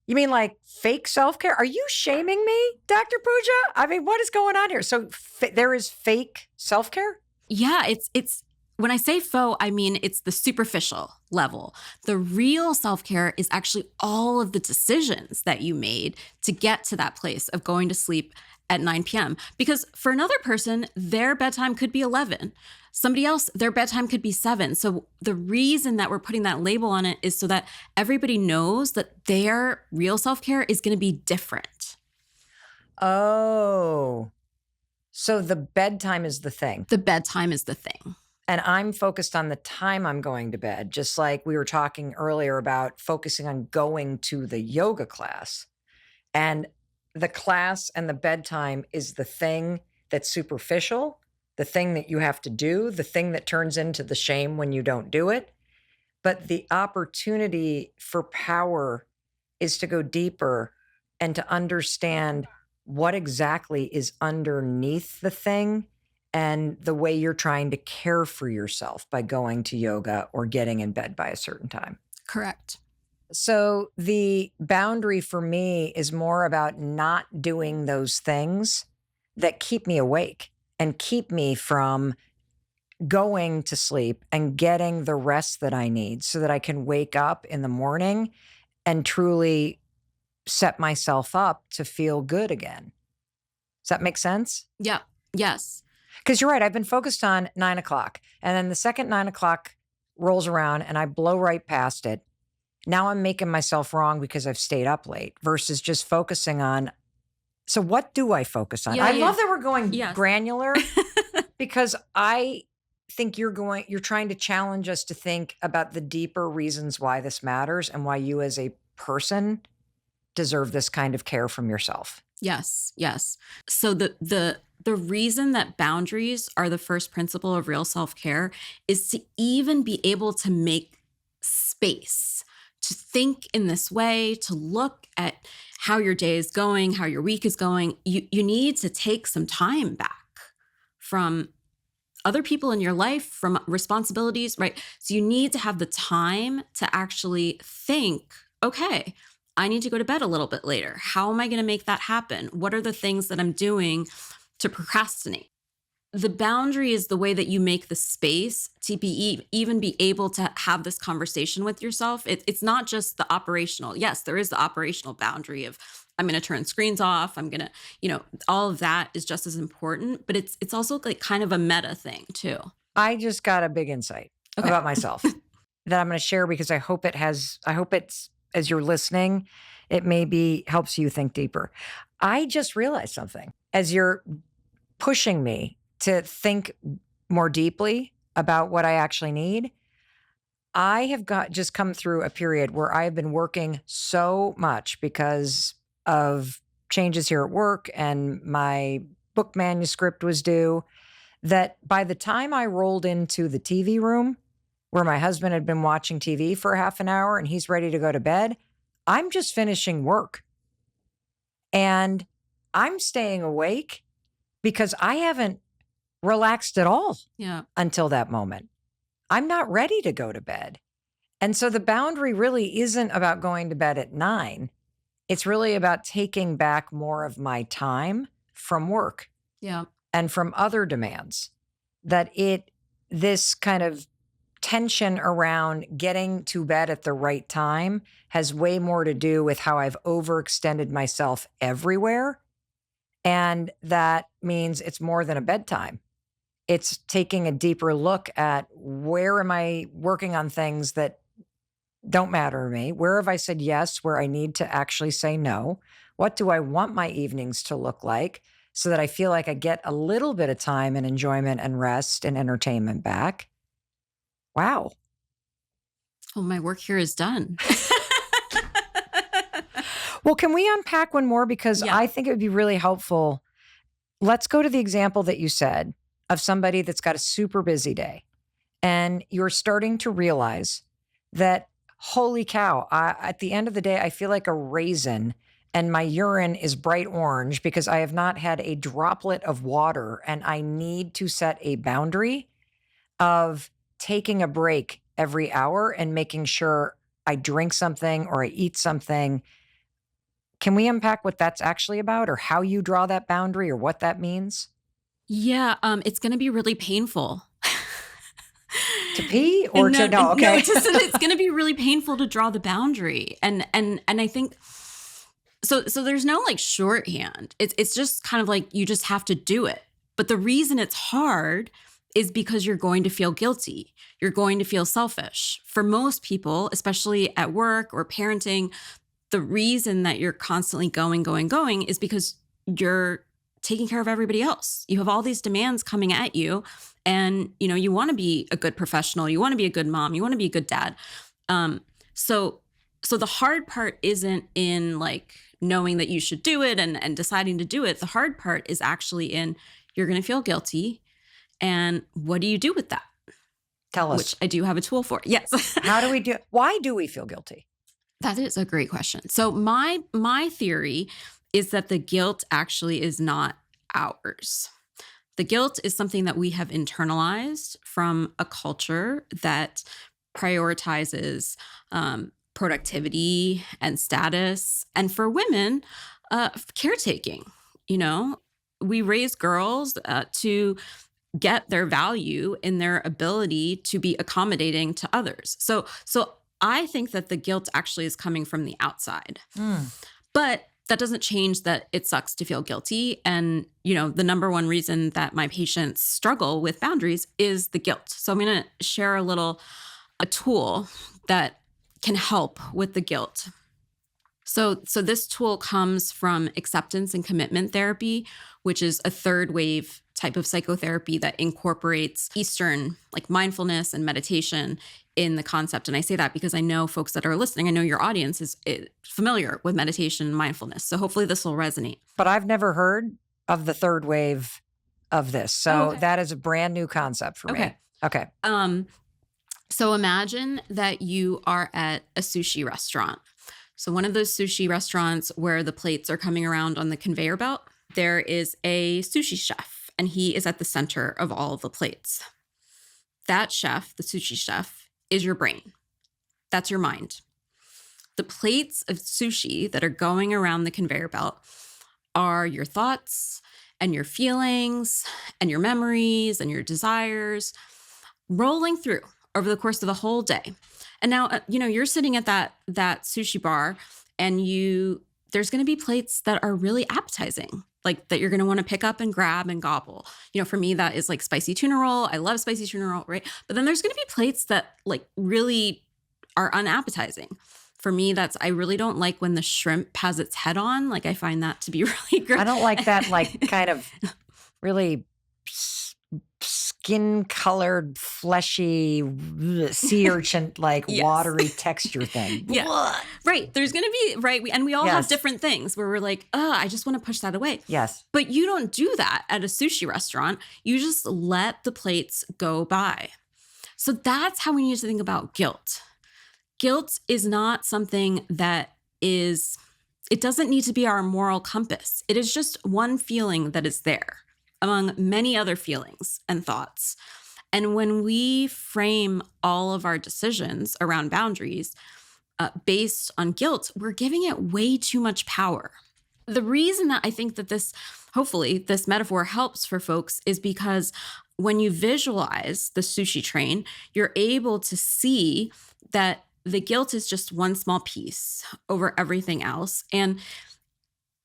You mean like fake self-care? Are you shaming me, Dr. Pooja? I mean, what is going on here? So there is fake self-care? Yeah, it's when I say faux, I mean it's the superficial level. The real self-care is actually all of the decisions that you made to get to that place of going to sleep at 9 p.m. Because for another person, their bedtime could be 11. Somebody else, their bedtime could be 7. So the reason that we're putting that label on it is so that everybody knows that their real self-care is going to be different. Oh, so the bedtime is the thing. The bedtime is the thing. And I'm focused on the time I'm going to bed, just like we were talking earlier about focusing on going to the yoga class. And the class and the bedtime is the thing that's superficial, the thing that you have to do, the thing that turns into the shame when you don't do it. But the opportunity for power is to go deeper and to understand what exactly is underneath the thing and the way you're trying to care for yourself by going to yoga or getting in bed by a certain time. Correct. So the boundary for me is more about not doing those things that keep me awake and keep me from going to sleep and getting the rest that I need so that I can wake up in the morning and truly set myself up to feel good again. Does that make sense? Yeah. Yes. Because you're right. I've been focused on 9 o'clock. And then the second 9 o'clock rolls around and I blow right past it. Now I'm making myself wrong because I've stayed up late versus just focusing on. So what do I focus on? I love that we're going granular because I think you're trying to challenge us to think about the deeper reasons why this matters and why you as a person deserve this kind of care from yourself. Yes. Yes. So the reason that boundaries are the first principle of real self-care is to even be able to make space, to think in this way, to look at how your day is going, how your week is going. You need to take some time back from other people in your life, from responsibilities, right? So you need to have the time to actually think, okay, I need to go to bed a little bit later. How am I going to make that happen? What are the things that I'm doing to procrastinate? The boundary is the way that you make the space to even be able to have this conversation with yourself. It's not just the operational. Yes, there is the operational boundary of I'm going to turn screens off. I'm going to, all of that is just as important, but it's also like kind of a meta thing too. I just got a big insight about myself that I'm going to share because I hope it's, as you're listening, it maybe helps you think deeper. I just realized something as you're pushing me to think more deeply about what I actually need. I have just come through a period where I've been working so much because of changes here at work and my book manuscript was due, that by the time I rolled into the TV room where my husband had been watching TV for half an hour and he's ready to go to bed, I'm just finishing work. And I'm staying awake because I haven't relaxed at all until that moment. I'm not ready to go to bed. And so the boundary really isn't about going to bed at 9. It's really about taking back more of my time from work and from other demands. This kind of tension around getting to bed at the right time has way more to do with how I've overextended myself everywhere. And that means it's more than a bedtime. It's taking a deeper look at where am I working on things that don't matter to me? Where have I said yes, where I need to actually say no? What do I want my evenings to look like so that I feel like I get a little bit of time and enjoyment and rest and entertainment back? Wow. Well, my work here is done. Well, can we unpack one more? Because I think it would be really helpful. Let's go to the example that you said of somebody that's got a super busy day and you're starting to realize that, holy cow, at the end of the day, I feel like a raisin and my urine is bright orange because I have not had a droplet of water and I need to set a boundary of taking a break every hour and making sure I drink something or I eat something. Can we unpack what that's actually about or how you draw that boundary or what that means? Yeah, it's going to be really painful. To pee or to no? Okay, no, it's going to be really painful to draw the boundary, and I think so. So there's no like shorthand. It's just kind of like you just have to do it. But the reason it's hard is because you're going to feel guilty. You're going to feel selfish. For most people, especially at work or parenting, the reason that you're constantly going is because you're taking care of everybody else. You have all these demands coming at you and, you want to be a good professional. You want to be a good mom. You want to be a good dad. So the hard part isn't in like knowing that you should do it and deciding to do it. The hard part is actually in you're going to feel guilty. And what do you do with that? Tell us. Which I do have a tool for. Yes. How do we do? Why do we feel guilty? That is a great question. So my theory is that the guilt actually is not ours. The guilt is something that we have internalized from a culture that prioritizes productivity and status. And for women, caretaking. We raise girls to get their value in their ability to be accommodating to others. So I think that the guilt actually is coming from the outside. But that doesn't change that it sucks to feel guilty. And, the number one reason that my patients struggle with boundaries is the guilt. So I'm going to share a tool that can help with the guilt. So this tool comes from acceptance and commitment therapy, which is a third wave type of psychotherapy that incorporates Eastern like mindfulness and meditation in the concept. And I say that because I know folks that are listening, I know your audience is familiar with meditation and mindfulness. So hopefully this will resonate. But I've never heard of the third wave of this. So that is a brand new concept for me. Okay. So imagine that you are at a sushi restaurant. So one of those sushi restaurants where the plates are coming around on the conveyor belt, there is a sushi chef and he is at the center of all of the plates. That chef, the sushi chef, is your brain. That's your mind. The plates of sushi that are going around the conveyor belt are your thoughts and your feelings and your memories and your desires rolling through over the course of the whole day. And now, you're sitting at that sushi bar, and there's going to be plates that are really appetizing, like that you're going to want to pick up and grab and gobble. For me, that is like spicy tuna roll. I love spicy tuna roll, right? But then there's going to be plates that like really are unappetizing. For me, I really don't like when the shrimp has its head on. Like, I find that to be really gross. I don't like that, like, kind of really skin-colored, fleshy, sea urchin, like watery texture thing. Yeah. Right. There's going to be, right. We all have different things where we're like, I just want to push that away. Yes. But you don't do that at a sushi restaurant. You just let the plates go by. So that's how we need to think about guilt. Guilt is not something that it doesn't need to be our moral compass. It is just one feeling that is there among many other feelings and thoughts. And when we frame all of our decisions around boundaries based on guilt, we're giving it way too much power. The reason that I think that hopefully this metaphor helps for folks is because when you visualize the sushi train, you're able to see that the guilt is just one small piece over everything else. And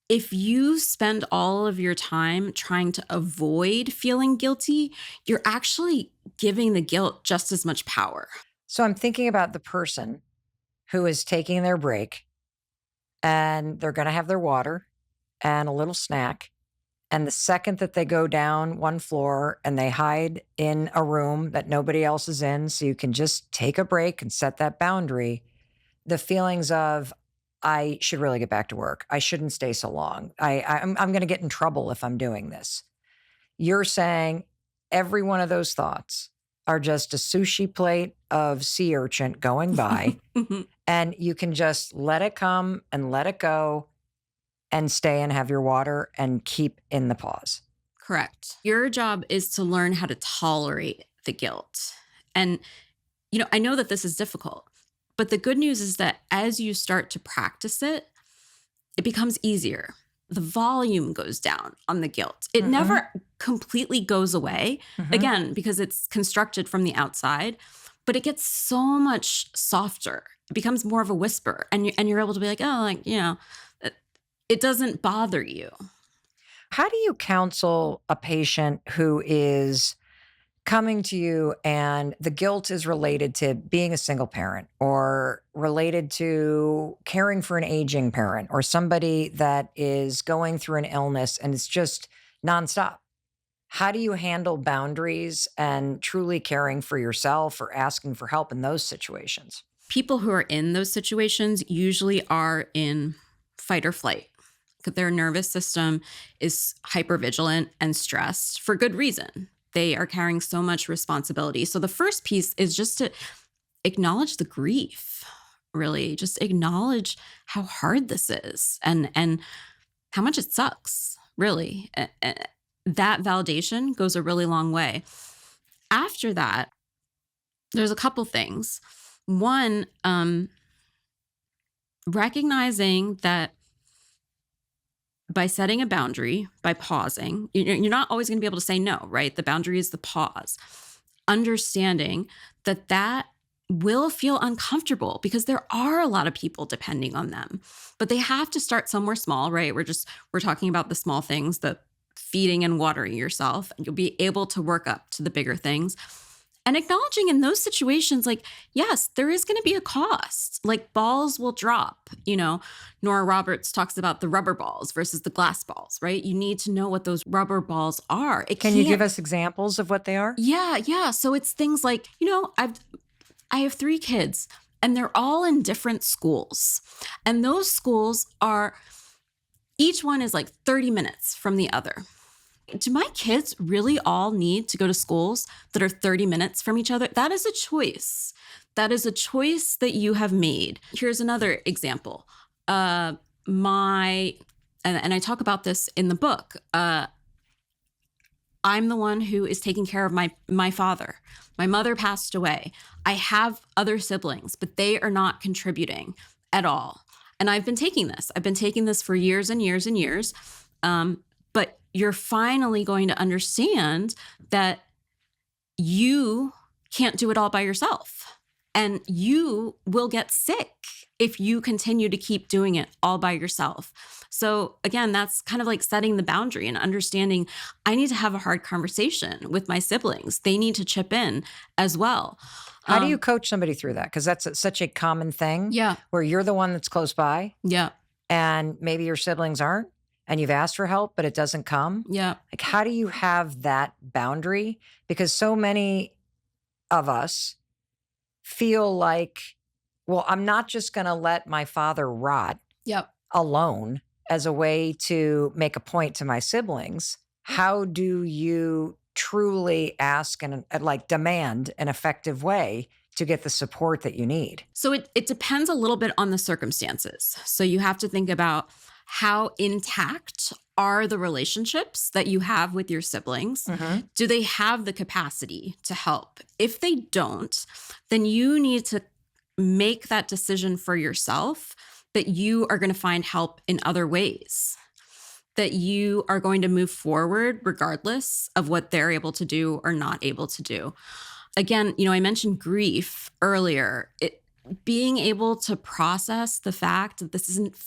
if you spend all of your time trying to avoid feeling guilty, you're actually giving the guilt just as much power. So I'm thinking about the person who is taking their break, and they're going to have their water and a little snack. And the second that they go down one floor and they hide in a room that nobody else is in, so you can just take a break and set that boundary, the feelings of, I should really get back to work. I shouldn't stay so long. I'm going to get in trouble if I'm doing this. You're saying every one of those thoughts are just a sushi plate of sea urchin going by, and you can just let it come and let it go and stay and have your water and keep in the pause. Correct. Your job is to learn how to tolerate the guilt. And, I know that this is difficult, but the good news is that as you start to practice it, it becomes easier. The volume goes down on the guilt. It never completely goes away, again, because it's constructed from the outside, but it gets so much softer. It becomes more of a whisper, and you're able to be like, it doesn't bother you. How do you counsel a patient who is coming to you and the guilt is related to being a single parent, or related to caring for an aging parent, or somebody that is going through an illness and it's just nonstop? How do you handle boundaries and truly caring for yourself or asking for help in those situations? People who are in those situations usually are in fight or flight. Their nervous system is hypervigilant and stressed for good reason. They are carrying so much responsibility. So the first piece is just to acknowledge the grief, really. Just acknowledge how hard this is and how much it sucks, really. That validation goes a really long way. After that, there's a couple things. One, recognizing that by setting a boundary, by pausing, you're not always going to be able to say no, right? The boundary is the pause. Understanding that will feel uncomfortable because there are a lot of people depending on them, but they have to start somewhere small, right? We're talking about the small things, the feeding and watering yourself, and you'll be able to work up to the bigger things. And acknowledging in those situations, like, yes, there is going to be a cost. Like, balls will drop. Nora Roberts talks about the rubber balls versus the glass balls, right? You need to know what those rubber balls are. Can you give us examples of what they are? Yeah. So it's things like, I have 3 kids, and they're all in different schools. And those schools each one is like 30 minutes from the other. Do my kids really all need to go to schools that are 30 minutes from each other? That is a choice. That is a choice that you have made. Here's another example. And I talk about this in the book. I'm the one who is taking care of my father. My mother passed away. I have other siblings, but they are not contributing at all. And I've been taking this. I've been taking this for years and years and years. But you're finally going to understand that you can't do it all by yourself. And you will get sick if you continue to keep doing it all by yourself. So again, that's kind of like setting the boundary and understanding I need to have a hard conversation with my siblings. They need to chip in as well. How do you coach somebody through that? Because that's such a common thing. Yeah. Where you're the one that's close by. Yeah. And maybe your siblings aren't. And you've asked for help, but it doesn't come. Yeah. Like, how do you have that boundary? Because so many of us feel like, well, I'm not just going to let my father rot Yep. alone as a way to make a point to my siblings. How do you truly ask and like demand an effective way to get the support that you need? So it depends a little bit on the circumstances. So you have to think about how intact are the relationships that you have with your siblings? Mm-hmm. Do they have the capacity to help? If they don't, then you need to make that decision for yourself that you are going to find help in other ways, that you are going to move forward regardless of what they're able to do or not able to do. Again, I mentioned grief earlier. Being able to process the fact that this isn't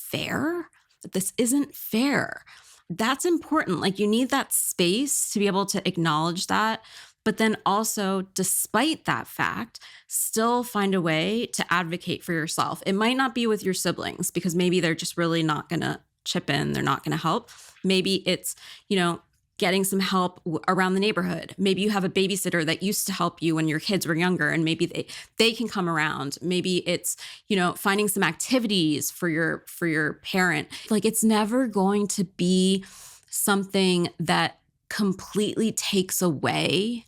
fair, that's important. Like, you need that space to be able to acknowledge that, but then also, despite that fact, still find a way to advocate for yourself. It might not be with your siblings because maybe they're just really not going to chip in. They're not going to help. Maybe it's, getting some help around the neighborhood. Maybe you have a babysitter that used to help you when your kids were younger, and maybe they can come around. Maybe it's, finding some activities for your parent. Like, it's never going to be something that completely takes away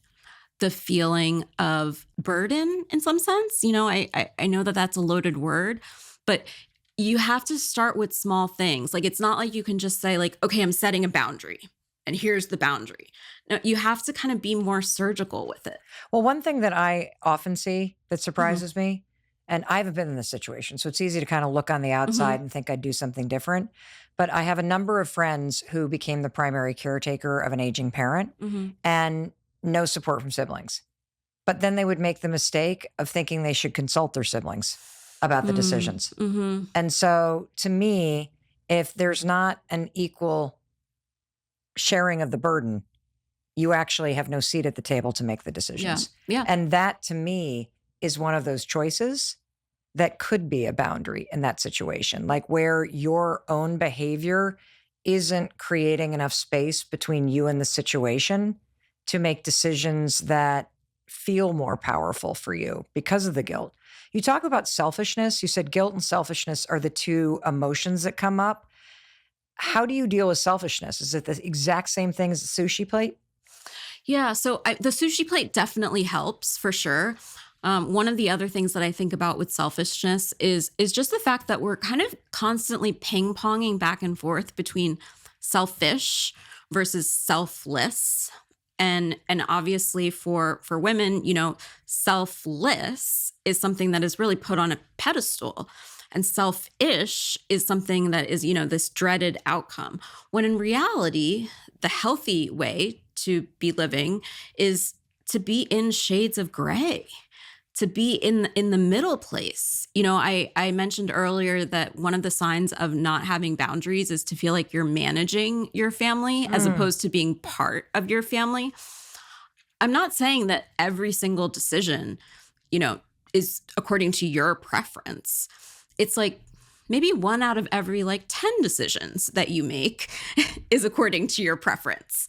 the feeling of burden in some sense. I know that that's a loaded word, but you have to start with small things. Like, it's not like you can just say like, okay, I'm setting a boundary and here's the boundary. No, you have to kind of be more surgical with it. Well, one thing that I often see that surprises me, and I haven't been in this situation, so it's easy to kind of look on the outside and think I'd do something different. But I have a number of friends who became the primary caretaker of an aging parent and no support from siblings. But then they would make the mistake of thinking they should consult their siblings about the decisions. And so to me, if there's not an equal sharing of the burden, you actually have no seat at the table to make the decisions. Yeah. And that to me is one of those choices that could be a boundary in that situation, like where your own behavior isn't creating enough space between you and the situation to make decisions that feel more powerful for you because of the guilt. You talk about selfishness. You said guilt and selfishness are the two emotions that come up. How do you deal with selfishness? Is it the exact same thing as the sushi plate? Yeah, so the sushi plate definitely helps for sure. One of the other things that I think about with selfishness is just the fact that we're kind of constantly ping-ponging back and forth between selfish versus selfless. And obviously for women, selfless is something that is really put on a pedestal. And selfish is something that is, this dreaded outcome. When in reality, the healthy way to be living is to be in shades of gray, to be in the middle place. I mentioned earlier that one of the signs of not having boundaries is to feel like you're managing your family as opposed to being part of your family. I'm not saying that every single decision, is according to your preference. It's like maybe 1 out of every 10 decisions that you make is according to your preference.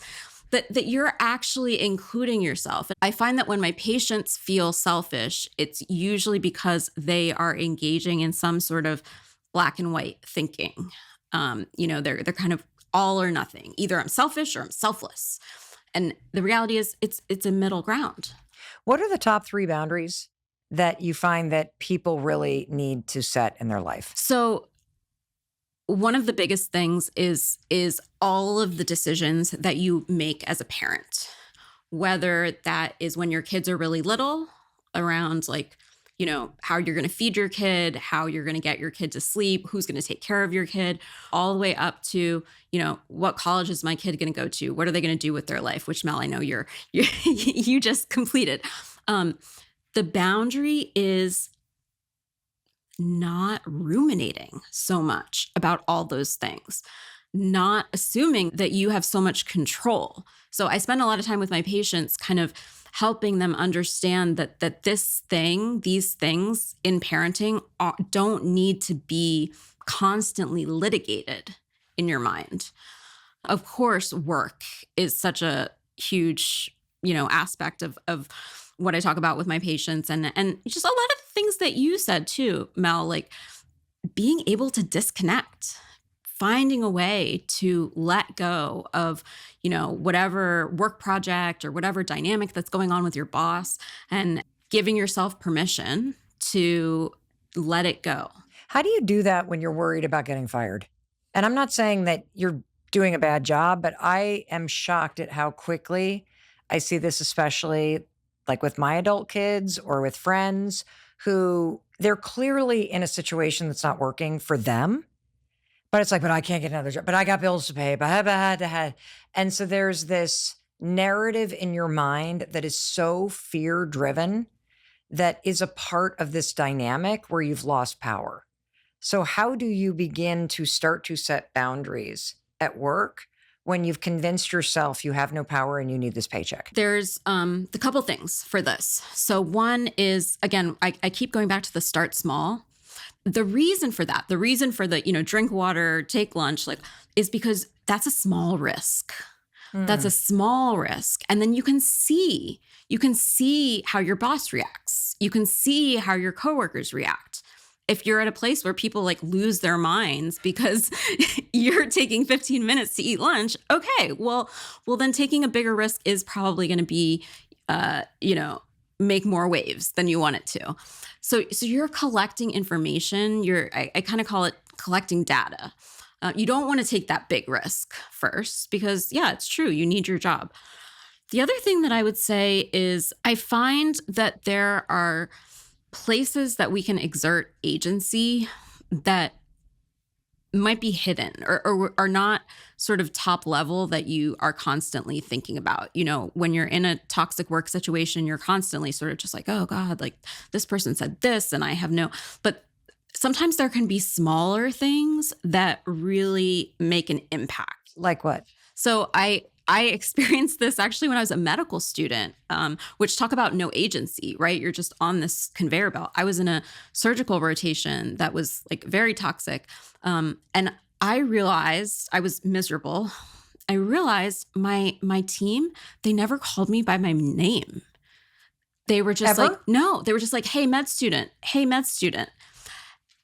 That you're actually including yourself. I find that when my patients feel selfish, it's usually because they are engaging in some sort of black and white thinking. They're kind of all or nothing. Either I'm selfish or I'm selfless. And the reality is it's a middle ground. What are the top 3 boundaries that you find that people really need to set in their life? So one of the biggest things is all of the decisions that you make as a parent, whether that is when your kids are really little, around like, how you're going to feed your kid, how you're going to get your kid to sleep, who's going to take care of your kid, all the way up to, what college is my kid going to go to? What are they going to do with their life? Which, Mel, I know you just completed. The boundary is not ruminating so much about all those these, not assuming that you have so much control. So I spend a lot of time with my patients kind of helping them understand that these things in parenting don't need to be constantly litigated in your mind. Of course, work is such a huge, aspect of what I talk about with my patients, and just a lot of things that you said too, Mel, like being able to disconnect, finding a way to let go of, whatever work project or whatever dynamic that's going on with your boss, and giving yourself permission to let it go. How do you do that when you're worried about getting fired? And I'm not saying that you're doing a bad job, but I am shocked at how quickly I see this, especially like with my adult kids or with friends who they're clearly in a situation that's not working for them. But it's like, but I can't get another job, but I got bills to pay, and so there's this narrative in your mind that is so fear driven that is a part of this dynamic where you've lost power. So how do you begin to start to set boundaries at work when you've convinced yourself you have no power and you need this paycheck? There's a couple things for this. So one is, again, I keep going back to the start small. The reason for that, the reason for the, drink water, take lunch, is because that's a small risk. That's a small risk. And then you can see how your boss reacts. You can see how your coworkers react. If you're at a place where people lose their minds because you're taking 15 minutes to eat lunch, okay, well then taking a bigger risk is probably going to be, make more waves than you want it to. So you're collecting information. I kind of call it collecting data. You don't want to take that big risk first because, yeah, it's true. You need your job. The other thing that I would say is I find that there are places that we can exert agency that might be hidden or are not sort of top level that you are constantly thinking about. When you're in a toxic work situation, you're constantly sort of just like, oh God, this person said this and I have but sometimes there can be smaller things that really make an impact. Like what? So I experienced this actually when I was a medical student, which talk about no agency, right? You're just on this conveyor belt. I was in a surgical rotation that was very toxic. And I realized I was miserable. I realized my team, they never called me by my name. They were just Ever? No, they were just hey, med student. Hey, med student.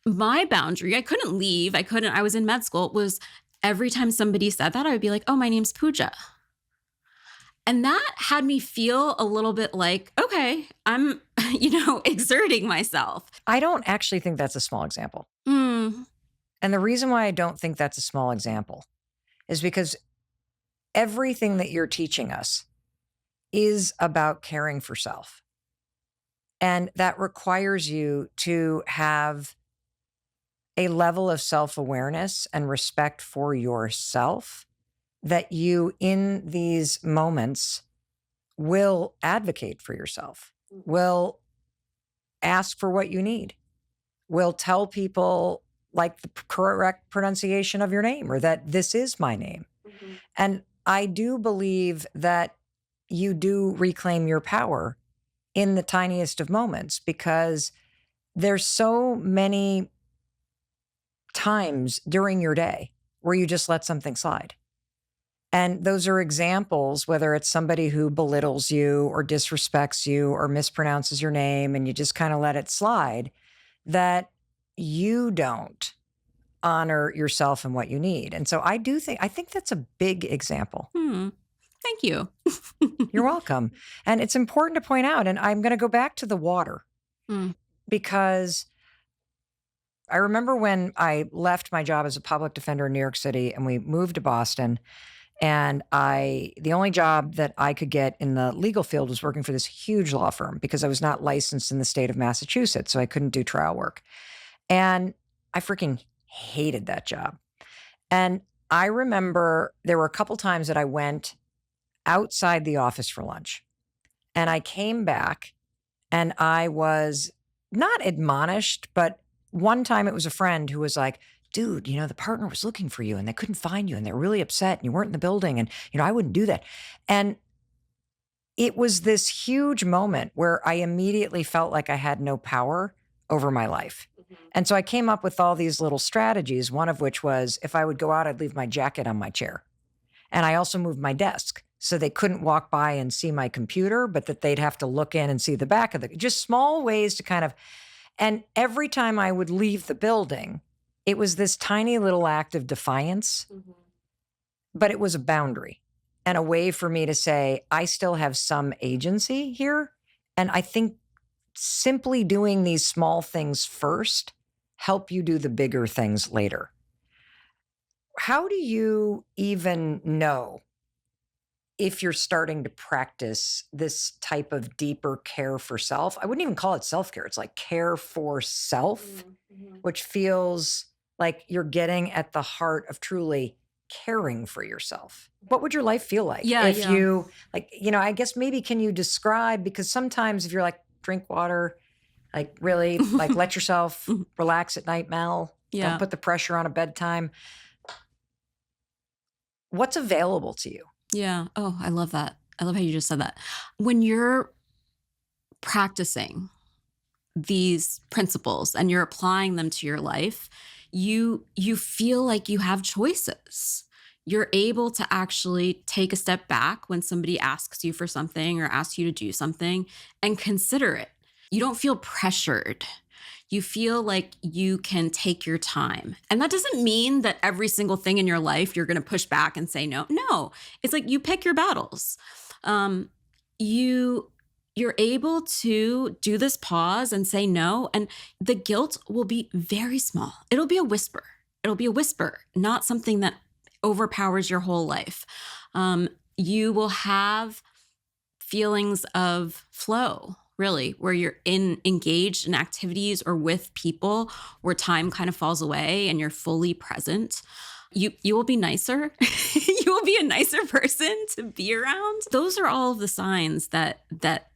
My boundary, I couldn't leave. I was in med school, was every time somebody said that, I would be like, oh, my name's Pooja. And that had me feel a little bit okay, I'm, exerting myself. I don't actually think that's a small example. And the reason why I don't think that's a small example is because everything that you're teaching us is about caring for self. And that requires you to have a level of self-awareness and respect for yourself that you, in these moments, will advocate for yourself, will ask for what you need, will tell people the correct pronunciation of your name or that this is my name. Mm-hmm. And I do believe that you do reclaim your power in the tiniest of moments because there's so many times during your day where you just let something slide. And those are examples, whether it's somebody who belittles you or disrespects you or mispronounces your name and you just kind of let it slide, that you don't honor yourself and what you need. And so I think that's a big example. Thank you. You're welcome. And it's important to point out, and I'm going to go back to the water because I remember when I left my job as a public defender in New York City and we moved to Boston. And the only job that I could get in the legal field was working for this huge law firm because I was not licensed in the state of Massachusetts. So I couldn't do trial work. And I freaking hated that job. And I remember there were a couple times that I went outside the office for lunch and I came back and I was not admonished, but one time it was a friend who was like, dude, the partner was looking for you and they couldn't find you and they're really upset and you weren't in the building. And, I wouldn't do that. And it was this huge moment where I immediately felt like I had no power over my life. And so I came up with all these little strategies, one of which was if I would go out, I'd leave my jacket on my chair. And I also moved my desk so they couldn't walk by and see my computer, but that they'd have to look in and see the back of just small ways to kind of, and every time I would leave the building, it was this tiny little act of defiance, but it was a boundary and a way for me to say, I still have some agency here. And I think simply doing these small things first help you do the bigger things later. How do you even know if you're starting to practice this type of deeper care for self? I wouldn't even call it self-care. It's like care for self, which feels like you're getting at the heart of truly caring for yourself. What would your life feel like if you, I guess maybe can you describe, because sometimes if you're like, drink water, like really, like let yourself relax at night, Mel. Yeah. Don't put the pressure on a bedtime. What's available to you? Yeah. Oh, I love that. I love how you just said that. When you're practicing these principles and you're applying them to your life, you feel like you have choices. You're able to actually take a step back when somebody asks you for something or asks you to do something and consider it. You don't feel pressured. You feel like you can take your time. And that doesn't mean that every single thing in your life you're going to push back and say no. No, it's like you pick your battles. You're able to do this pause and say no, and the guilt will be very small. It'll be a whisper. It'll be a whisper, not something that overpowers your whole life. You will have feelings of flow, really, where you're engaged in activities or with people where time kind of falls away and you're fully present. You will be nicer. You will be a nicer person to be around. Those are all of the signs that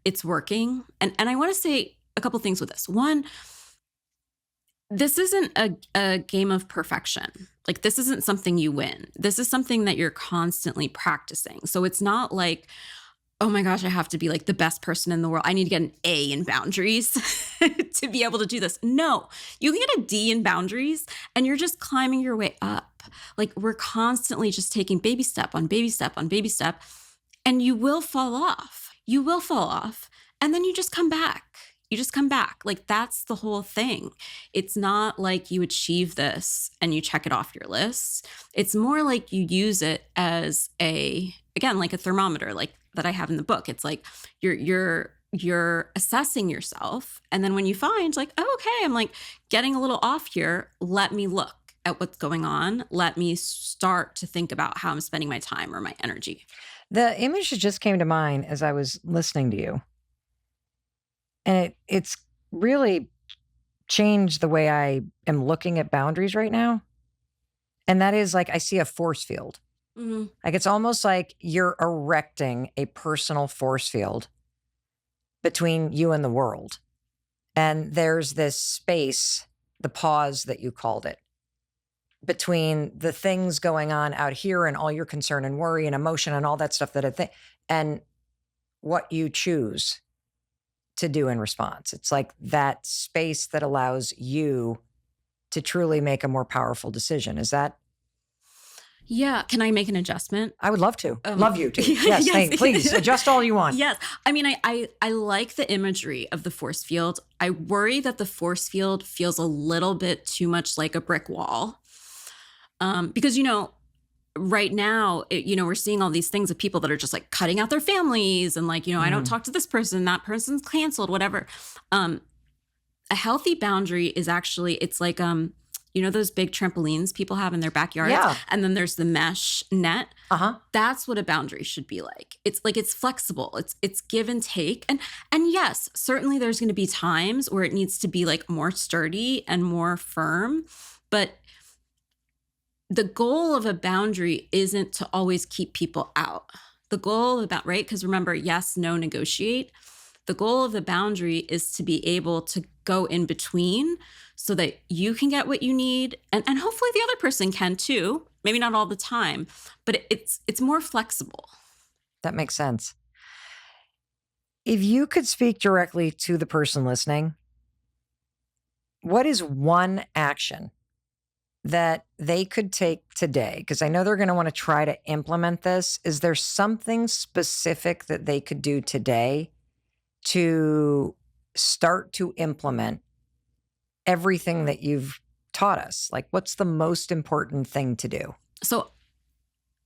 it's working. And I want to say a couple things with this. One, this isn't a game of perfection. Like, this isn't something you win. This is something that you're constantly practicing. So it's not like, oh my gosh, I have to be like the best person in the world. I need to get an A in boundaries to be able to do this. No, you can get a D in boundaries and you're just climbing your way up. Like, we're constantly just taking baby step on baby step on baby step, and you will fall off. You will fall off. And then you just come back. You just come back. Like, that's the whole thing. It's not like you achieve this and you check it off your list. It's more like you use it as like a thermometer, like that I have in the book. It's like you're assessing yourself. And then when you find like, oh, okay, I'm like getting a little off here, let me look at what's going on. Let me start to think about how I'm spending my time or my energy. The image that just came to mind as I was listening to you, and it's really changed the way I am looking at boundaries right now. And that is like, I see a force field. Mm-hmm. Like, it's almost like you're erecting a personal force field between you and the world. And there's this space, the pause that you called it, between the things going on out here and all your concern and worry and emotion and all that stuff and what you choose to do in response. It's like that space that allows you to truly make a more powerful decision. Is that? Yeah. Can I make an adjustment? I would love to. Love you to. Yes, yes. Please adjust all you want. Yes. I mean, I like the imagery of the force field. I worry that the force field feels a little bit too much like a brick wall. Because, right now, we're seeing all these things of people that are just like cutting out their families and like, I don't talk to this person, that person's canceled, whatever. A healthy boundary is actually, it's like, those big trampolines people have in their backyards? Yeah. And then there's the mesh net. Uh-huh. That's what a boundary should be like. It's flexible. It's give and take. And yes, certainly there's going to be times where it needs to be like more sturdy and more firm, but the goal of a boundary isn't to always keep people out. The goal about, right? Because remember, yes, no, negotiate. The goal of the boundary is to be able to go in between so that you can get what you need, and hopefully the other person can too. Maybe not all the time, but it's more flexible. That makes sense. If you could speak directly to the person listening, what is one action that they could take today? Because I know they're going to want to try to implement this. Is there something specific that they could do today to start to implement everything that you've taught us? Like, what's the most important thing to do? So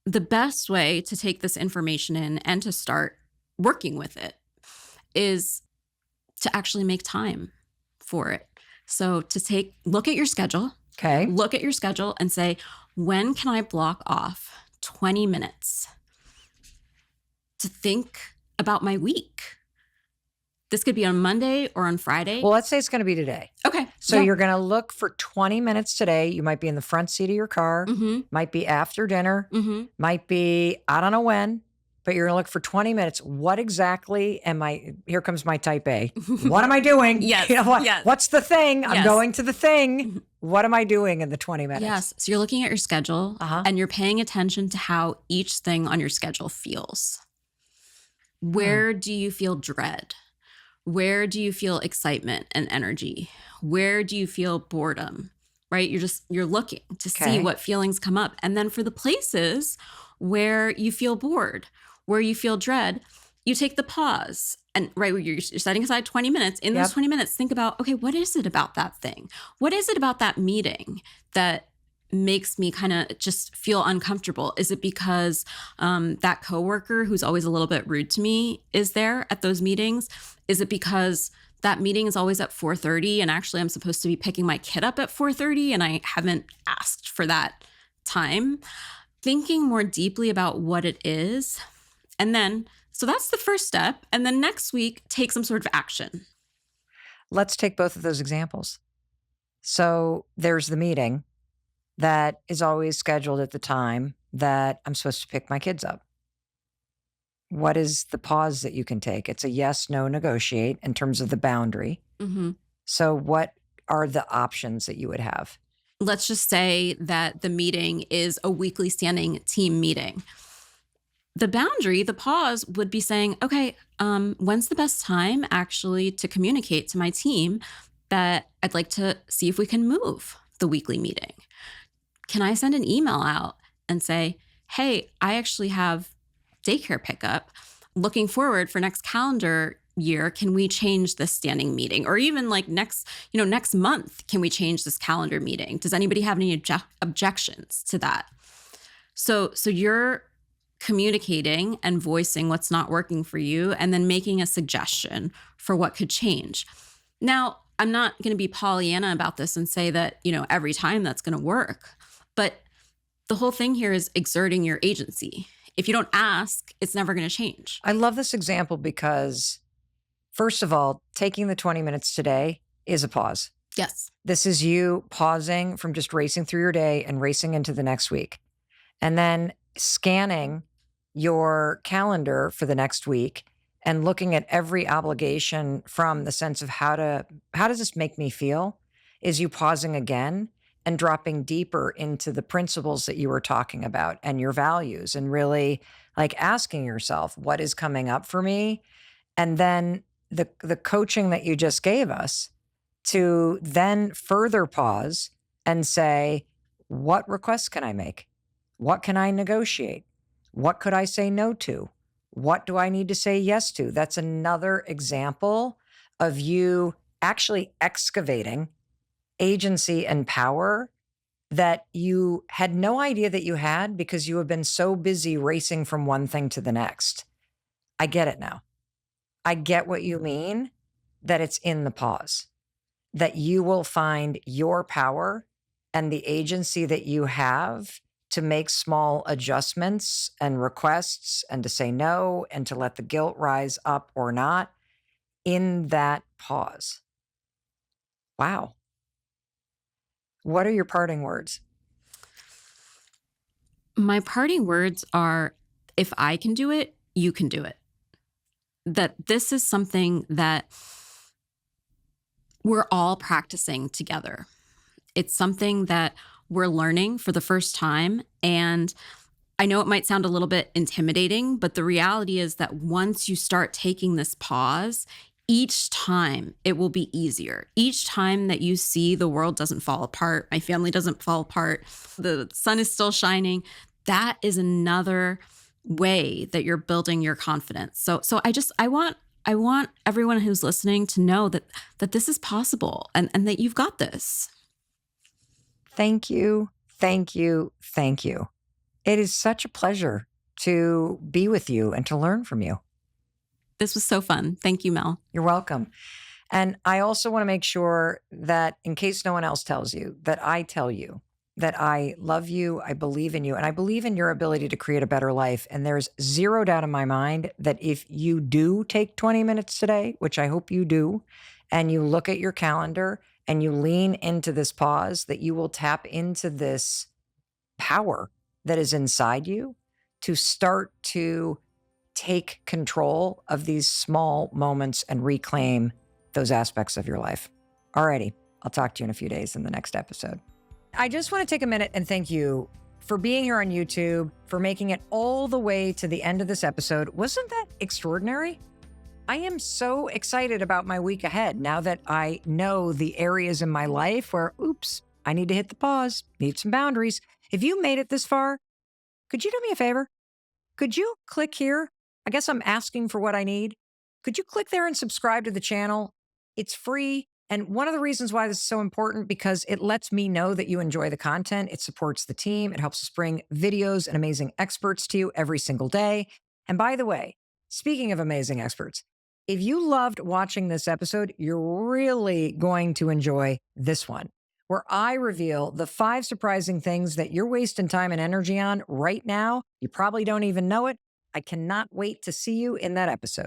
the best way to take this information in and to start working with it is to actually make time for it. So to look at your schedule. Okay. Look at your schedule and say, when can I block off 20 minutes to think about my week? This could be on Monday or on Friday. Well, let's say it's going to be today. Okay. So you're going to look for 20 minutes today. You might be in the front seat of your car, might be after dinner, might be, I don't know when, but you're going to look for 20 minutes. What exactly am I? Here comes my type A. What am I doing? Yes. Yes. What's the thing? Yes. I'm going to the thing. What am I doing in the 20 minutes? Yes. So you're looking at your schedule and you're paying attention to how each thing on your schedule feels. Where do you feel dread? Where do you feel excitement and energy? Where do you feel boredom? Right? You're looking to see what feelings come up. And then for the places where you feel bored, where you feel dread, you take the pause and you're setting aside 20 minutes. In those 20 minutes, think about, okay, what is it about that thing? What is it about that meeting that makes me kind of just feel uncomfortable? Is it because that coworker who's always a little bit rude to me is there at those meetings? Is it because that meeting is always at 4:30 and actually I'm supposed to be picking my kid up at 4:30 and I haven't asked for that time? Thinking more deeply about what it is. And then, so that's the first step. And then next week, take some sort of action. Let's take both of those examples. So there's the meeting that is always scheduled at the time that I'm supposed to pick my kids up. What is the pause that you can take? It's a yes, no, negotiate in terms of the boundary. So what are the options that you would have? Let's just say that the meeting is a weekly standing team meeting. The boundary, the pause would be saying, okay, when's the best time actually to communicate to my team that I'd like to see if we can move the weekly meeting? Can I send an email out and say, hey, I actually have daycare pickup. Looking forward for next calendar year, can we change this standing meeting? Or even like next month, can we change this calendar meeting? Does anybody have any objections to that? So you're communicating and voicing what's not working for you and then making a suggestion for what could change. Now, I'm not going to be Pollyanna about this and say that, every time that's going to work. But the whole thing here is exerting your agency. If you don't ask, it's never going to change. I love this example because, first of all, taking the 20 minutes today is a pause. Yes. This is you pausing from just racing through your day and racing into the next week. And then scanning your calendar for the next week and looking at every obligation from the sense of how does this make me feel? Is you pausing again and dropping deeper into the principles that you were talking about and your values and really like asking yourself, what is coming up for me? And then the coaching that you just gave us to then further pause and say, what requests can I make? What can I negotiate? What could I say no to? What do I need to say yes to? That's another example of you actually excavating agency and power that you had no idea that you had because you have been so busy racing from one thing to the next. I get it now. I get what you mean, that it's in the pause. that you will find your power and the agency that you have to make small adjustments and requests and to say no and to let the guilt rise up or not in that pause. Wow. What are your parting words? My parting words are, if I can do it, you can do it. That this is something that we're all practicing together. It's something that we're learning for the first time. And I know it might sound a little bit intimidating, but the reality is that once you start taking this pause, each time it will be easier. Each time that you see the world doesn't fall apart, my family doesn't fall apart, the sun is still shining, that is another way that you're building your confidence. So I want everyone who's listening to know that this is possible and that you've got this. Thank you. Thank you. Thank you. It is such a pleasure to be with you and to learn from you. This was so fun. Thank you, Mel. You're welcome. And I also want to make sure that in case no one else tells you, that I tell you that I love you, I believe in you, and I believe in your ability to create a better life. And there's zero doubt in my mind that if you do take 20 minutes today, which I hope you do, and you look at your calendar and you lean into this pause, that you will tap into this power that is inside you to start to take control of these small moments and reclaim those aspects of your life. Alrighty, I'll talk to you in a few days in the next episode. I just want to take a minute and thank you for being here on YouTube, for making it all the way to the end of this episode. Wasn't that extraordinary? I am so excited about my week ahead now that I know the areas in my life where, oops, I need to hit the pause, need some boundaries. If you made it this far, could you do me a favor? Could you click here? I guess I'm asking for what I need. Could you click there and subscribe to the channel? It's free. And one of the reasons why this is so important, because it lets me know that you enjoy the content. It supports the team. It helps us bring videos and amazing experts to you every single day. And by the way, speaking of amazing experts, if you loved watching this episode, you're really going to enjoy this one, where I reveal the 5 surprising things that you're wasting time and energy on right now. You probably don't even know it. I cannot wait to see you in that episode.